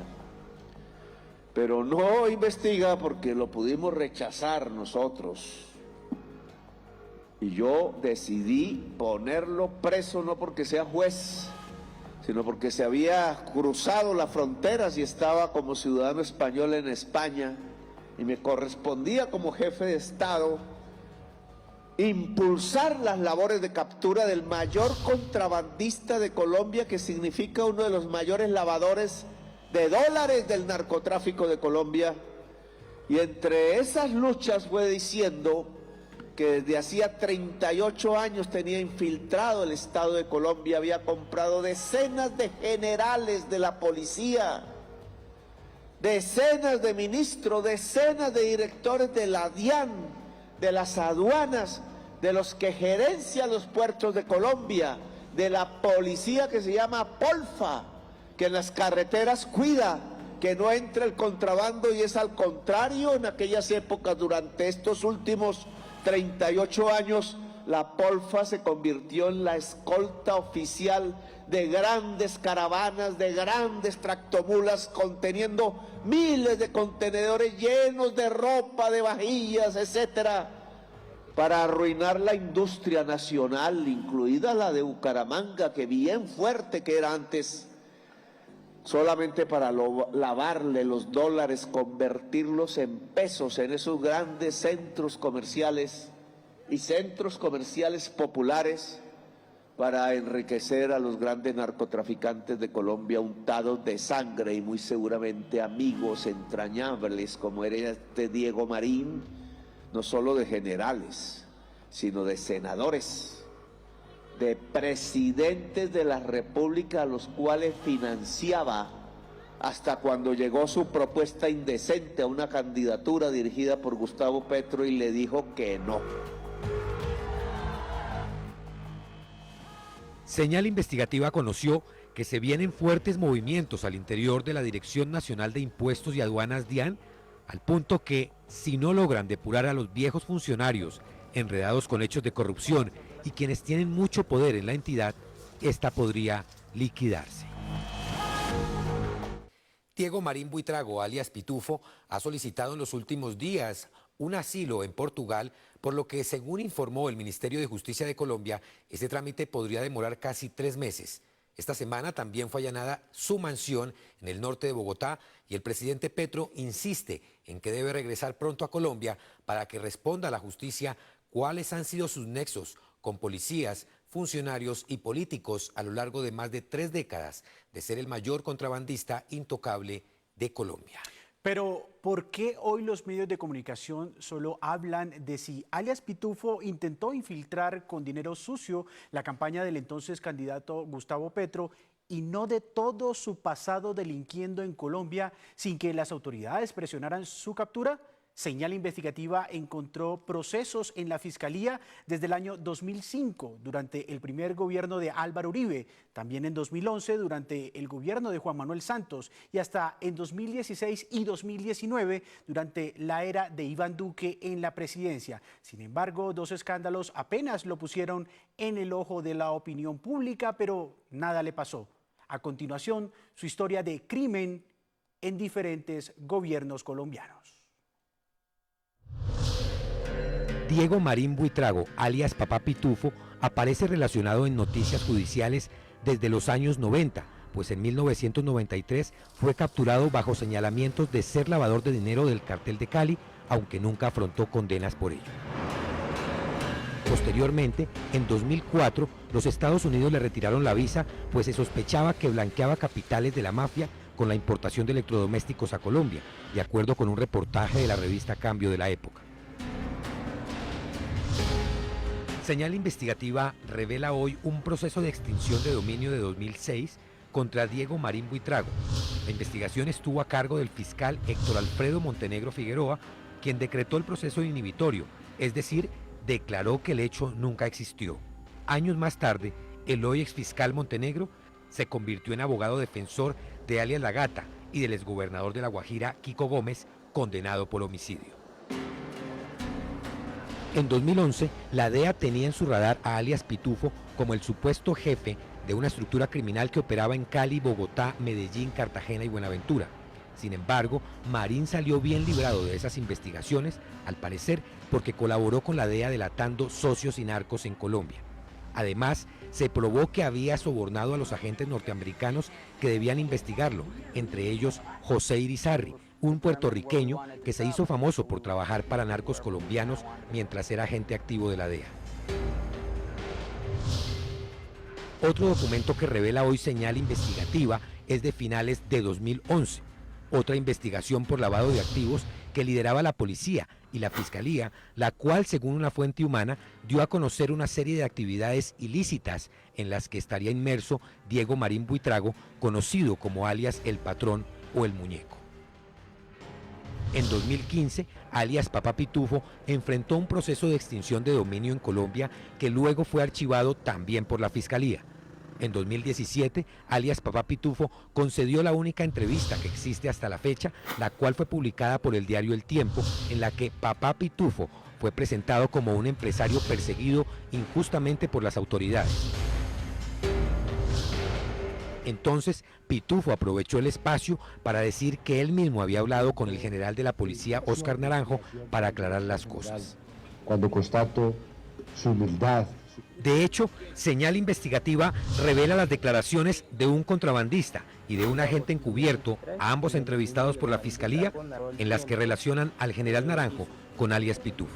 pero no investiga porque lo pudimos rechazar nosotros. Y yo decidí ponerlo preso no porque sea juez, sino porque se había cruzado las fronteras y estaba como ciudadano español en España, y me correspondía como jefe de Estado impulsar las labores de captura del mayor contrabandista de Colombia, que significa uno de los mayores lavadores de dólares del narcotráfico de Colombia. Y entre esas luchas fue diciendo que desde hacía 38 años tenía infiltrado el Estado de Colombia, había comprado decenas de generales de la policía, decenas de ministros, decenas de directores de la DIAN, de las aduanas, de los que gerencian los puertos de Colombia, de la policía que se llama Polfa, que en las carreteras cuida que no entre el contrabando, y es al contrario. En aquellas épocas, durante estos últimos 38 años, la Polfa se convirtió en la escolta oficial de grandes caravanas, de grandes tractomulas conteniendo miles de contenedores llenos de ropa, de vajillas, etcétera, para arruinar la industria nacional, incluida la de Bucaramanga, que bien fuerte que era antes, solamente para lavarle los dólares, convertirlos en pesos en esos grandes centros comerciales y centros comerciales populares, para enriquecer a los grandes narcotraficantes de Colombia, untados de sangre y muy seguramente amigos entrañables como era este Diego Marín, no solo de generales, sino de senadores, de presidentes de la República, a los cuales financiaba, hasta cuando llegó su propuesta indecente a una candidatura dirigida por Gustavo Petro y le dijo que no. Señal Investigativa conoció que se vienen fuertes movimientos al interior de la Dirección Nacional de Impuestos y Aduanas DIAN, al punto que, si no logran depurar a los viejos funcionarios enredados con hechos de corrupción y quienes tienen mucho poder en la entidad, esta podría liquidarse. Diego Marín Buitrago, alias Pitufo, ha solicitado en los últimos días un asilo en Portugal, por lo que, según informó el Ministerio de Justicia de Colombia, este trámite podría demorar casi 3 meses. Esta semana también fue allanada su mansión en el norte de Bogotá y el presidente Petro insiste en que debe regresar pronto a Colombia para que responda a la justicia cuáles han sido sus nexos con policías, funcionarios y políticos a lo largo de más de 3 décadas de ser el mayor contrabandista intocable de Colombia. Pero, ¿por qué hoy los medios de comunicación solo hablan de si alias Pitufo intentó infiltrar con dinero sucio la campaña del entonces candidato Gustavo Petro y no de todo su pasado delinquiendo en Colombia sin que las autoridades presionaran su captura? Señal Investigativa encontró procesos en la Fiscalía desde el año 2005, durante el primer gobierno de Álvaro Uribe, también en 2011 durante el gobierno de Juan Manuel Santos y hasta en 2016 y 2019 durante la era de Iván Duque en la presidencia. Sin embargo, 2 escándalos apenas lo pusieron en el ojo de la opinión pública, pero nada le pasó. A continuación, su historia de crimen en diferentes gobiernos colombianos. Diego Marín Buitrago, alias Papá Pitufo, aparece relacionado en noticias judiciales desde los años 90, pues en 1993 fue capturado bajo señalamientos de ser lavador de dinero del cartel de Cali, aunque nunca afrontó condenas por ello. Posteriormente, en 2004, los Estados Unidos le retiraron la visa, pues se sospechaba que blanqueaba capitales de la mafia con la importación de electrodomésticos a Colombia, de acuerdo con un reportaje de la revista Cambio de la época. Señal Investigativa revela hoy un proceso de extinción de dominio de 2006 contra Diego Marín Buitrago. La investigación estuvo a cargo del fiscal Héctor Alfredo Montenegro Figueroa, quien decretó el proceso inhibitorio, es decir, declaró que el hecho nunca existió. Años más tarde, el hoy exfiscal Montenegro se convirtió en abogado defensor de alias La Gata y del exgobernador de La Guajira, Kiko Gómez, condenado por homicidio. En 2011, la DEA tenía en su radar a alias Pitufo como el supuesto jefe de una estructura criminal que operaba en Cali, Bogotá, Medellín, Cartagena y Buenaventura. Sin embargo, Marín salió bien librado de esas investigaciones, al parecer porque colaboró con la DEA delatando socios y narcos en Colombia. Además, se probó que había sobornado a los agentes norteamericanos que debían investigarlo, entre ellos José Irizarry, un puertorriqueño que se hizo famoso por trabajar para narcos colombianos mientras era agente activo de la DEA. Otro documento que revela hoy Señal Investigativa es de finales de 2011. Otra investigación por lavado de activos que lideraba la policía y la fiscalía, la cual, según una fuente humana, dio a conocer una serie de actividades ilícitas en las que estaría inmerso Diego Marín Buitrago, conocido como alias El Patrón o El Muñeco. En 2015, alias Papá Pitufo enfrentó un proceso de extinción de dominio en Colombia que luego fue archivado también por la Fiscalía. En 2017, alias Papá Pitufo concedió la única entrevista que existe hasta la fecha, la cual fue publicada por el diario El Tiempo, en la que Papá Pitufo fue presentado como un empresario perseguido injustamente por las autoridades. Entonces, Pitufo aprovechó el espacio para decir que él mismo había hablado con el general de la policía, Óscar Naranjo, para aclarar las cosas. Cuando constato su humildad. De hecho, Señal Investigativa revela las declaraciones de un contrabandista y de un agente encubierto, a ambos entrevistados por la Fiscalía, en las que relacionan al general Naranjo con alias Pitufo.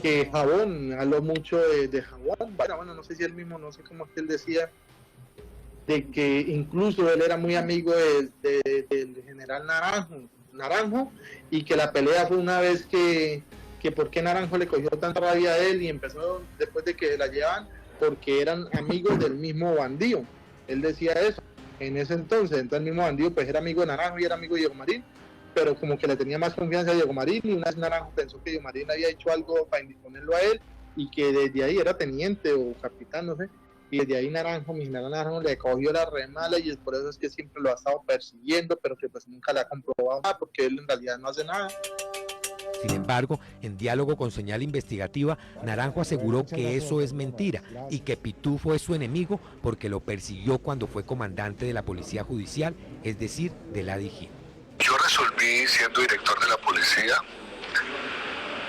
Que Jabón, habló mucho de Jabón, bueno, no sé si él mismo, no sé cómo es que él decía, de que incluso él era muy amigo del general Naranjo, y que la pelea fue una vez que por qué Naranjo le cogió tanta rabia a él y empezó después de que la llevan, porque eran amigos del mismo bandido. Él decía eso en ese entonces el mismo bandido pues era amigo de Naranjo y era amigo de Diego Marín, pero como que le tenía más confianza a Diego Marín, y una vez Naranjo pensó que Diego Marín había hecho algo para indisponerlo a él, y que desde ahí era teniente o capitán, no sé, y desde ahí mi general Naranjo le cogió la remala, y es por eso es que siempre lo ha estado persiguiendo, pero que pues nunca le ha comprobado nada, porque él en realidad no hace nada. Sin embargo, en diálogo con Señal Investigativa, Naranjo aseguró que eso es mentira y que Pitufo es su enemigo porque lo persiguió cuando fue comandante de la Policía Judicial, es decir, de la DIJÍN. Yo resolví, siendo director de la policía,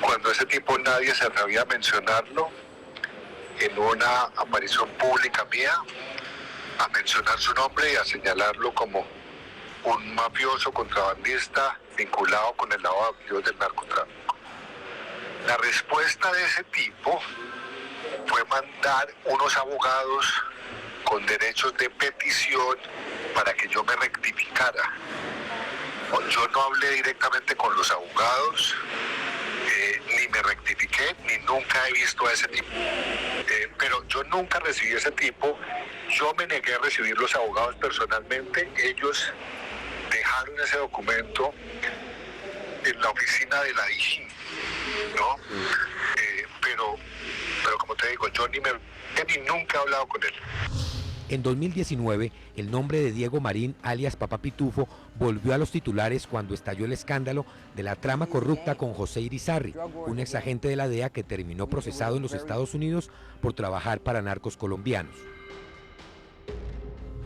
cuando ese tipo nadie se atrevía a mencionarlo, en una aparición pública mía, a mencionar su nombre y a señalarlo como un mafioso contrabandista vinculado con el lavado de activos del narcotráfico. La respuesta de ese tipo fue mandar unos abogados con derechos de petición para que yo me rectificara. Yo no hablé directamente con los abogados, ni me rectifiqué, ni nunca he visto a ese tipo. Pero yo nunca recibí a ese tipo, yo me negué a recibir los abogados personalmente, ellos dejaron ese documento en la oficina de la DIJÍN, ¿no? Pero como te digo, yo ni nunca he hablado con él. En 2019, el nombre de Diego Marín, alias Papá Pitufo, volvió a los titulares cuando estalló el escándalo de la trama corrupta con José Irizarry, un exagente de la DEA que terminó procesado en los Estados Unidos por trabajar para narcos colombianos.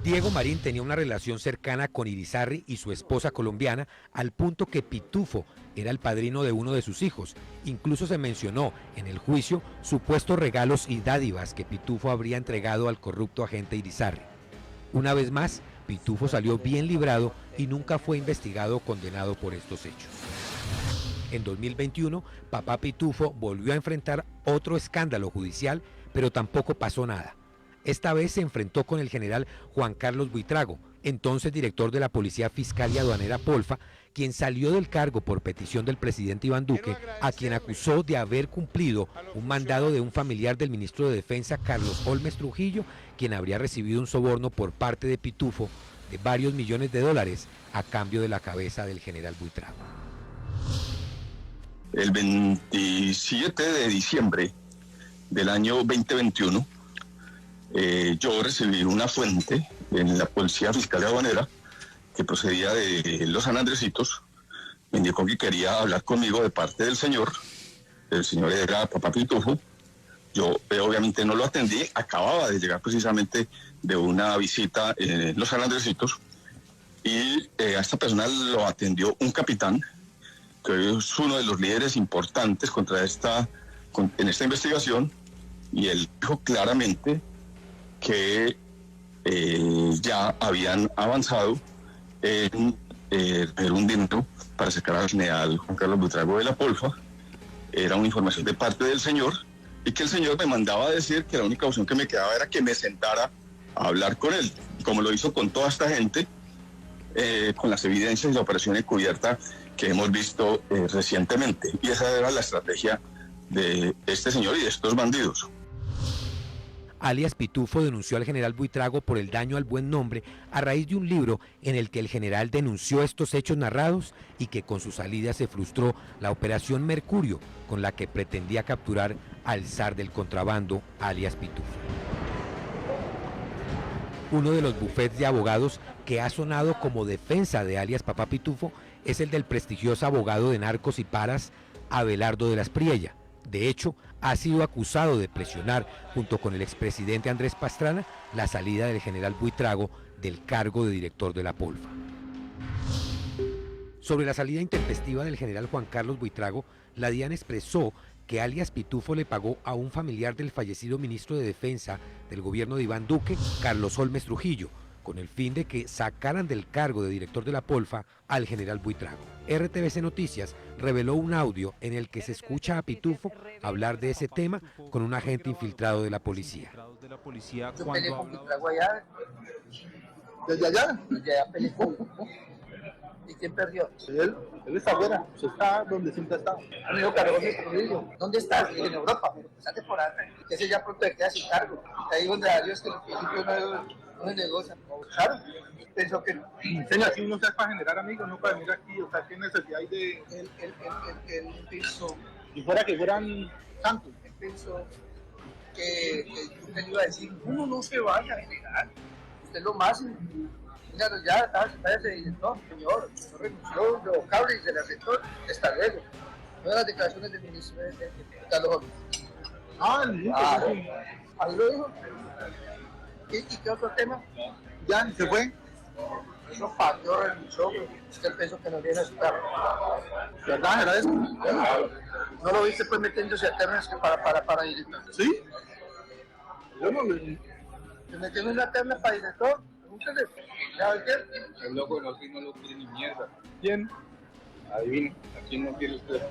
Diego Marín tenía una relación cercana con Irizarry y su esposa colombiana, al punto que Pitufo era el padrino de uno de sus hijos. Incluso se mencionó en el juicio supuestos regalos y dádivas que Pitufo habría entregado al corrupto agente Irizarry. Una vez más, Pitufo salió bien librado y nunca fue investigado o condenado por estos hechos. En 2021, Papá Pitufo volvió a enfrentar otro escándalo judicial, pero tampoco pasó nada. Esta vez se enfrentó con el general Juan Carlos Buitrago, entonces director de la Policía Fiscal y Aduanera Polfa, quien salió del cargo por petición del presidente Iván Duque, a quien acusó de haber cumplido un mandado de un familiar del ministro de Defensa, Carlos Holmes Trujillo, quien habría recibido un soborno por parte de Pitufo de varios millones de dólares a cambio de la cabeza del general Buitrago. El 27 de diciembre del año 2021, yo recibí una fuente en la Policía Fiscal y Aduanera que procedía de Los San Andresitos. Me indicó que quería hablar conmigo de parte del señor. El señor era Papá Pitufo. Yo obviamente no lo atendí, acababa de llegar precisamente de una visita en Los San Andresitos y a esta persona lo atendió un capitán que es uno de los líderes importantes en esta investigación, y él dijo claramente que ya habían avanzado en un dinero para sacar al general Juan Carlos Buitrago de la Polfa. Era una información de parte del señor, y que el señor me mandaba a decir que la única opción que me quedaba era que me sentara a hablar con él, como lo hizo con toda esta gente, con las evidencias y la operación encubierta que hemos visto recientemente. Y esa era la estrategia de este señor y de estos bandidos. Alias Pitufo denunció al general Buitrago por el daño al buen nombre a raíz de un libro en el que el general denunció estos hechos narrados y que con su salida se frustró la operación Mercurio, con la que pretendía capturar al zar del contrabando, alias Pitufo. Uno de los bufetes de abogados que ha sonado como defensa de alias Papá Pitufo es el del prestigioso abogado de narcos y paras, Abelardo de las Priella. De hecho, ha sido acusado de presionar, junto con el expresidente Andrés Pastrana, la salida del general Buitrago del cargo de director de la Polfa. Sobre la salida intempestiva del general Juan Carlos Buitrago, la DIAN expresó que alias Pitufo le pagó a un familiar del fallecido ministro de Defensa del gobierno de Iván Duque, Carlos Holmes Trujillo, con el fin de que sacaran del cargo de director de la Polfa al general Buitrago. RTBC Noticias reveló un audio en el que se escucha a Pitufo hablar de ese tema con un agente infiltrado de la policía. Yo peleé con Buitrago allá. ¿Desde allá? Desde allá peleé con. ¿Y quién perdió? Él está afuera, se está donde siempre ha estado. Amigo Carlos Trujillo, ¿dónde estás? En Europa, pero sale por acá. Ese ya pronto te queda sin cargo. Ahí donde Dios que el principio no es negocio. Claro, pensó que no. Señor, si uno se hace para generar amigos, no para venir aquí, o sea, ¿qué necesidad hay de...? Él pensó... Si fuera que fueran santos. Él pensó que usted le iba a decir, uno no se vaya a generar. Usted lo más... Claro, ya, váyase director, señor, no renunció, lo cable y se le aceptó, está luego. No las declaraciones del ministro de Carlos Holmes. Ahí lo dijo. ¿Y qué otro tema? Ya, ¿se fue? Eso partió, renunció, usted pensó que no viene a su cargo. ¿Verdad? ¿Era eso? ¿No lo viste pues metiéndose a ternas para director? ¿Sí? Yo no lo... Se metió en una terna para director. ¿Sabes qué? El loco no lo quiere ni mierda. ¿Quién? Adivine, ¿a quién no quiere usted?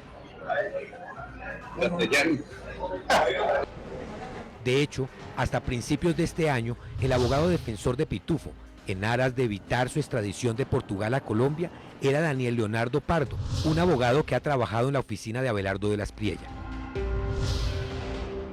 De hecho, hasta principios de este año, el abogado defensor de Pitufo, en aras de evitar su extradición de Portugal a Colombia, era Daniel Leonardo Pardo, un abogado que ha trabajado en la oficina de Abelardo de la Espriella.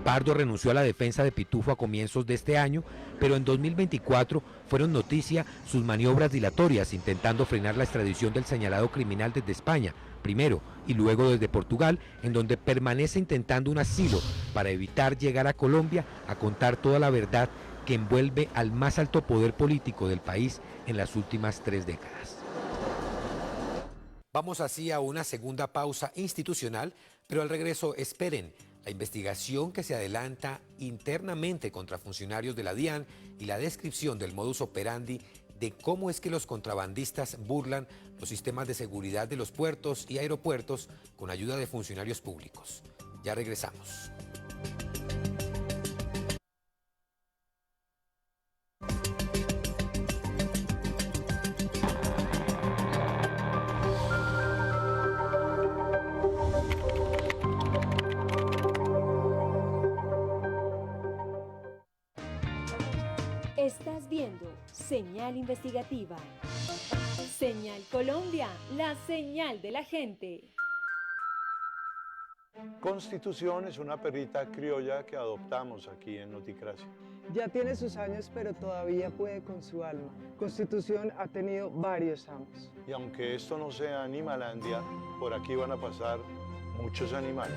Pardo renunció a la defensa de Pitufo a comienzos de este año, pero en 2024 fueron noticia sus maniobras dilatorias intentando frenar la extradición del señalado criminal desde España, primero y luego desde Portugal, en donde permanece intentando un asilo para evitar llegar a Colombia a contar toda la verdad que envuelve al más alto poder político del país en las últimas 3 décadas. Vamos así a una segunda pausa institucional, pero al regreso esperen la investigación que se adelanta internamente contra funcionarios de la DIAN y la descripción del modus operandi de cómo es que los contrabandistas burlan los sistemas de seguridad de los puertos y aeropuertos con ayuda de funcionarios públicos. Ya regresamos. Estás viendo Señal Investigativa. Señal Colombia, la señal de la gente. Constitución es una perrita criolla que adoptamos aquí en Noticracia. Ya tiene sus años, pero todavía puede con su alma. Constitución ha tenido varios amos. Y aunque esto no sea Animalandia, por aquí van a pasar muchos animales.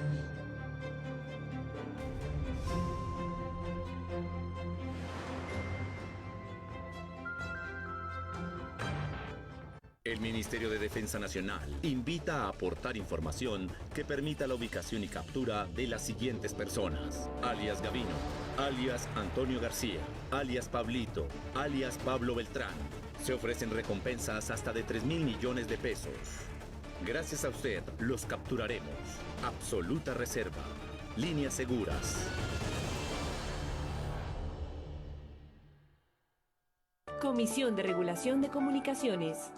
El Ministerio de Defensa Nacional invita a aportar información que permita la ubicación y captura de las siguientes personas: alias Gavino, alias Antonio García, alias Pablito, alias Pablo Beltrán. Se ofrecen recompensas hasta de 3.000 millones de pesos. Gracias a usted, los capturaremos. Absoluta reserva. Líneas seguras. Comisión de Regulación de Comunicaciones.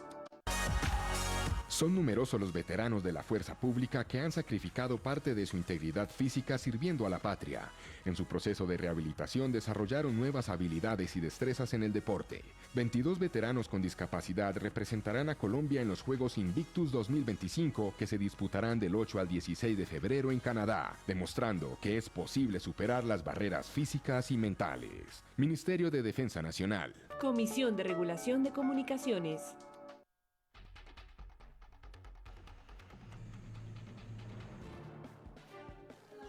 Son numerosos los veteranos de la fuerza pública que han sacrificado parte de su integridad física sirviendo a la patria. En su proceso de rehabilitación desarrollaron nuevas habilidades y destrezas en el deporte. 22 veteranos con discapacidad representarán a Colombia en los Juegos Invictus 2025 que se disputarán del 8 al 16 de febrero en Canadá, demostrando que es posible superar las barreras físicas y mentales. Ministerio de Defensa Nacional. Comisión de Regulación de Comunicaciones.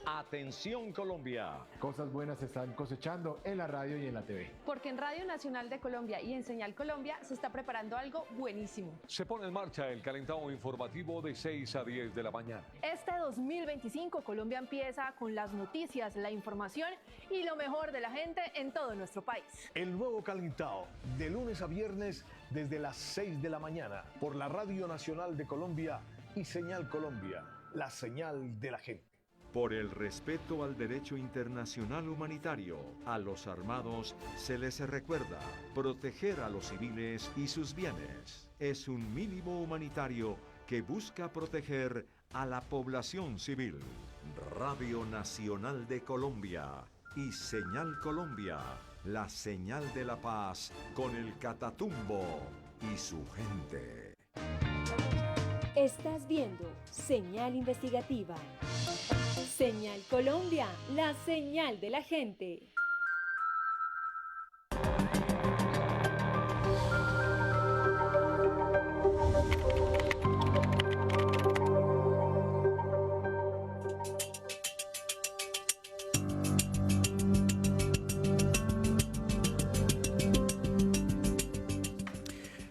Atención Colombia. Cosas buenas se están cosechando en la radio y en la TV. Porque en Radio Nacional de Colombia y en Señal Colombia se está preparando algo buenísimo. Se pone en marcha el calentado informativo de 6 a 10 de la mañana. Este 2025 Colombia empieza con las noticias, la información y lo mejor de la gente en todo nuestro país. El nuevo calentado, de lunes a viernes desde las 6 de la mañana por la Radio Nacional de Colombia y Señal Colombia, la señal de la gente. Por el respeto al derecho internacional humanitario, a los armados se les recuerda proteger a los civiles y sus bienes. Es un mínimo humanitario que busca proteger a la población civil. Radio Nacional de Colombia y Señal Colombia, la señal de la paz con el Catatumbo y su gente. Estás viendo Señal Investigativa. Señal Colombia, la señal de la gente.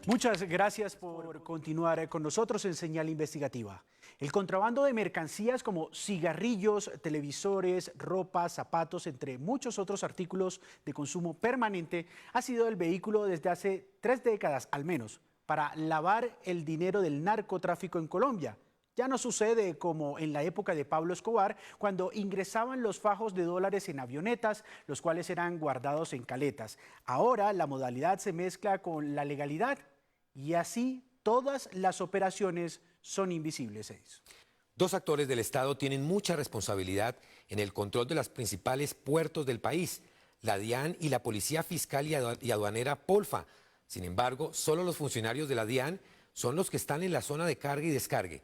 Muchas gracias por continuar con nosotros en Señal Investigativa. El contrabando de mercancías como cigarrillos, televisores, ropa, zapatos, entre muchos otros artículos de consumo permanente, ha sido el vehículo desde hace 3 décadas al menos para lavar el dinero del narcotráfico en Colombia. Ya no sucede como en la época de Pablo Escobar, cuando ingresaban los fajos de dólares en avionetas, los cuales eran guardados en caletas. Ahora la modalidad se mezcla con la legalidad y así todas las operaciones son invisibles. Dos actores del Estado tienen mucha responsabilidad en el control de los principales puertos del país, la DIAN y la Policía Fiscal y Aduanera Polfa. Sin embargo, solo los funcionarios de la DIAN son los que están en la zona de carga y descargue.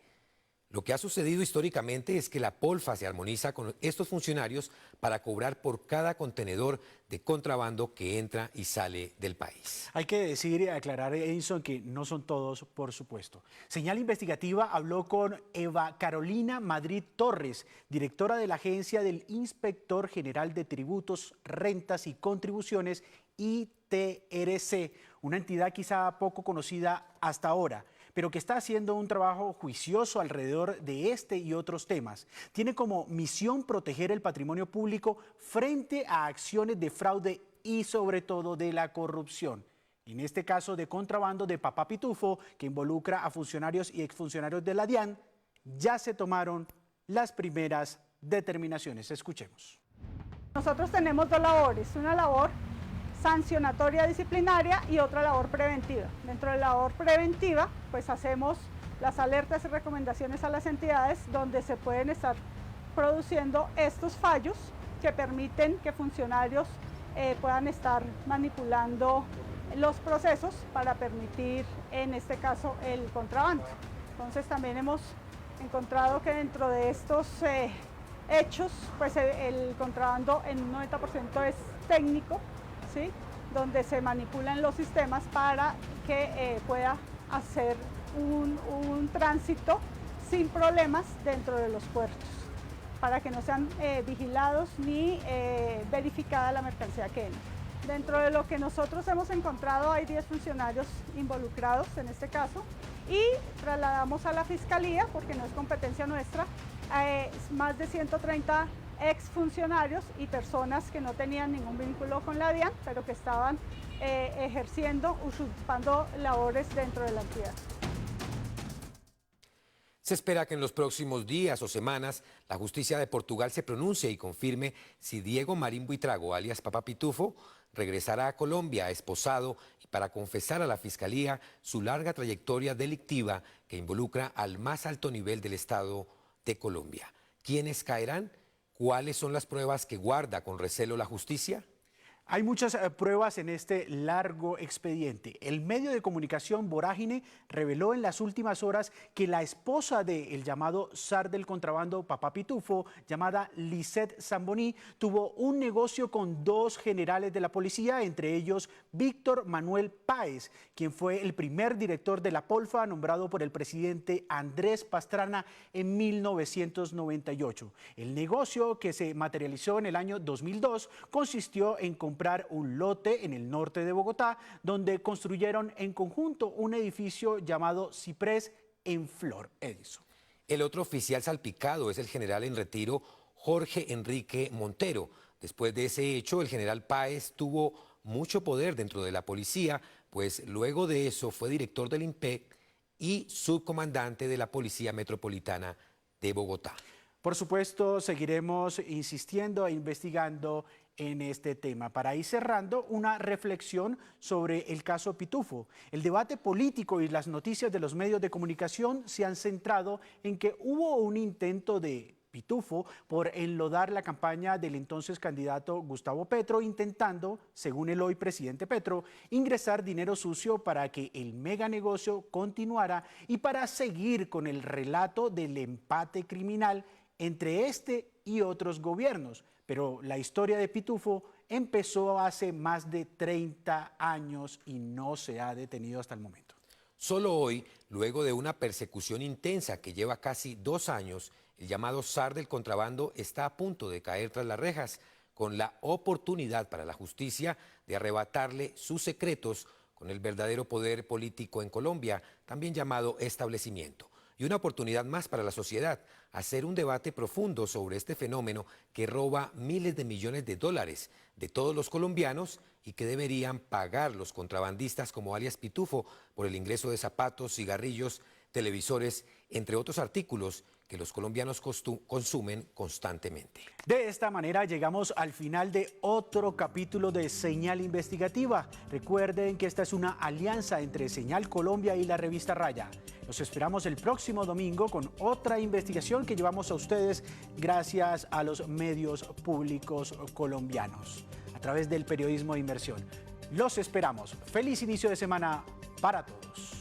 Lo que ha sucedido históricamente es que la Polfa se armoniza con estos funcionarios para cobrar por cada contenedor de contrabando que entra y sale del país. Hay que decir y aclarar, Edison, que no son todos, por supuesto. Señal Investigativa habló con Eva Carolina Madrid Torres, directora de la Agencia del Inspector General de Tributos, Rentas y Contribuciones, ITRC, una entidad quizá poco conocida hasta ahora, pero que está haciendo un trabajo juicioso alrededor de este y otros temas. Tiene como misión proteger el patrimonio público frente a acciones de fraude y sobre todo de la corrupción. En este caso de contrabando de Papá Pitufo, que involucra a funcionarios y exfuncionarios de la DIAN, ya se tomaron las primeras determinaciones. Escuchemos. Nosotros tenemos dos labores, una labor sancionatoria disciplinaria y otra labor preventiva. Dentro de la labor preventiva, pues hacemos las alertas y recomendaciones a las entidades donde se pueden estar produciendo estos fallos que permiten que funcionarios puedan estar manipulando los procesos para permitir, en este caso, el contrabando. Entonces también hemos encontrado que dentro de estos hechos, pues el contrabando en un 90% es técnico, ¿sí? Donde se manipulan los sistemas para que pueda hacer un tránsito sin problemas dentro de los puertos, para que no sean vigilados ni verificada la mercancía que entra. Dentro de lo que nosotros hemos encontrado hay 10 funcionarios involucrados en este caso y trasladamos a la Fiscalía, porque no es competencia nuestra, más de 130 exfuncionarios y personas que no tenían ningún vínculo con la DIAN, pero que estaban ejerciendo, usurpando labores dentro de la entidad. Se espera que en los próximos días o semanas la justicia de Portugal se pronuncie y confirme si Diego Marín Buitrago, alias Papá Pitufo, regresará a Colombia esposado y para confesar a la Fiscalía su larga trayectoria delictiva que involucra al más alto nivel del Estado de Colombia. ¿Quiénes caerán? ¿Cuáles son las pruebas que guarda con recelo la justicia? Hay muchas pruebas en este largo expediente. El medio de comunicación Vorágine reveló en las últimas horas que la esposa del llamado zar del contrabando Papá Pitufo, llamada Lisette Zamboní, tuvo un negocio con dos generales de la policía, entre ellos Víctor Manuel Páez, quien fue el primer director de la Polfa nombrado por el presidente Andrés Pastrana en 1998. El negocio, que se materializó en el año 2002, consistió en comprar un lote en el norte de Bogotá, donde construyeron en conjunto un edificio llamado Ciprés en Flor, Edison. El otro oficial salpicado es el general en retiro Jorge Enrique Montero. Después de ese hecho, el general Páez tuvo mucho poder dentro de la policía, pues luego de eso fue director del IMPEC y subcomandante de la Policía Metropolitana de Bogotá. Por supuesto, seguiremos insistiendo e investigando en este tema. Para ir cerrando, una reflexión sobre el caso Pitufo. El debate político y las noticias de los medios de comunicación se han centrado en que hubo un intento de Pitufo por enlodar la campaña del entonces candidato Gustavo Petro, intentando, según el hoy presidente Petro, ingresar dinero sucio para que el mega negocio continuara y para seguir con el relato del empate criminal entre este y otros gobiernos. Pero la historia de Pitufo empezó hace más de 30 años y no se ha detenido hasta el momento. Solo hoy, luego de una persecución intensa que lleva casi 2 años, el llamado zar del contrabando está a punto de caer tras las rejas, con la oportunidad para la justicia de arrebatarle sus secretos con el verdadero poder político en Colombia, también llamado establecimiento. Y una oportunidad más para la sociedad, hacer un debate profundo sobre este fenómeno que roba miles de millones de dólares de todos los colombianos y que deberían pagar los contrabandistas como alias Pitufo por el ingreso de zapatos, cigarrillos, televisores, entre otros artículos que los colombianos consumen constantemente. De esta manera llegamos al final de otro capítulo de Señal Investigativa. Recuerden que esta es una alianza entre Señal Colombia y la revista Raya. Los esperamos el próximo domingo con otra investigación que llevamos a ustedes gracias a los medios públicos colombianos, a través del periodismo de inversión. Los esperamos. Feliz inicio de semana para todos.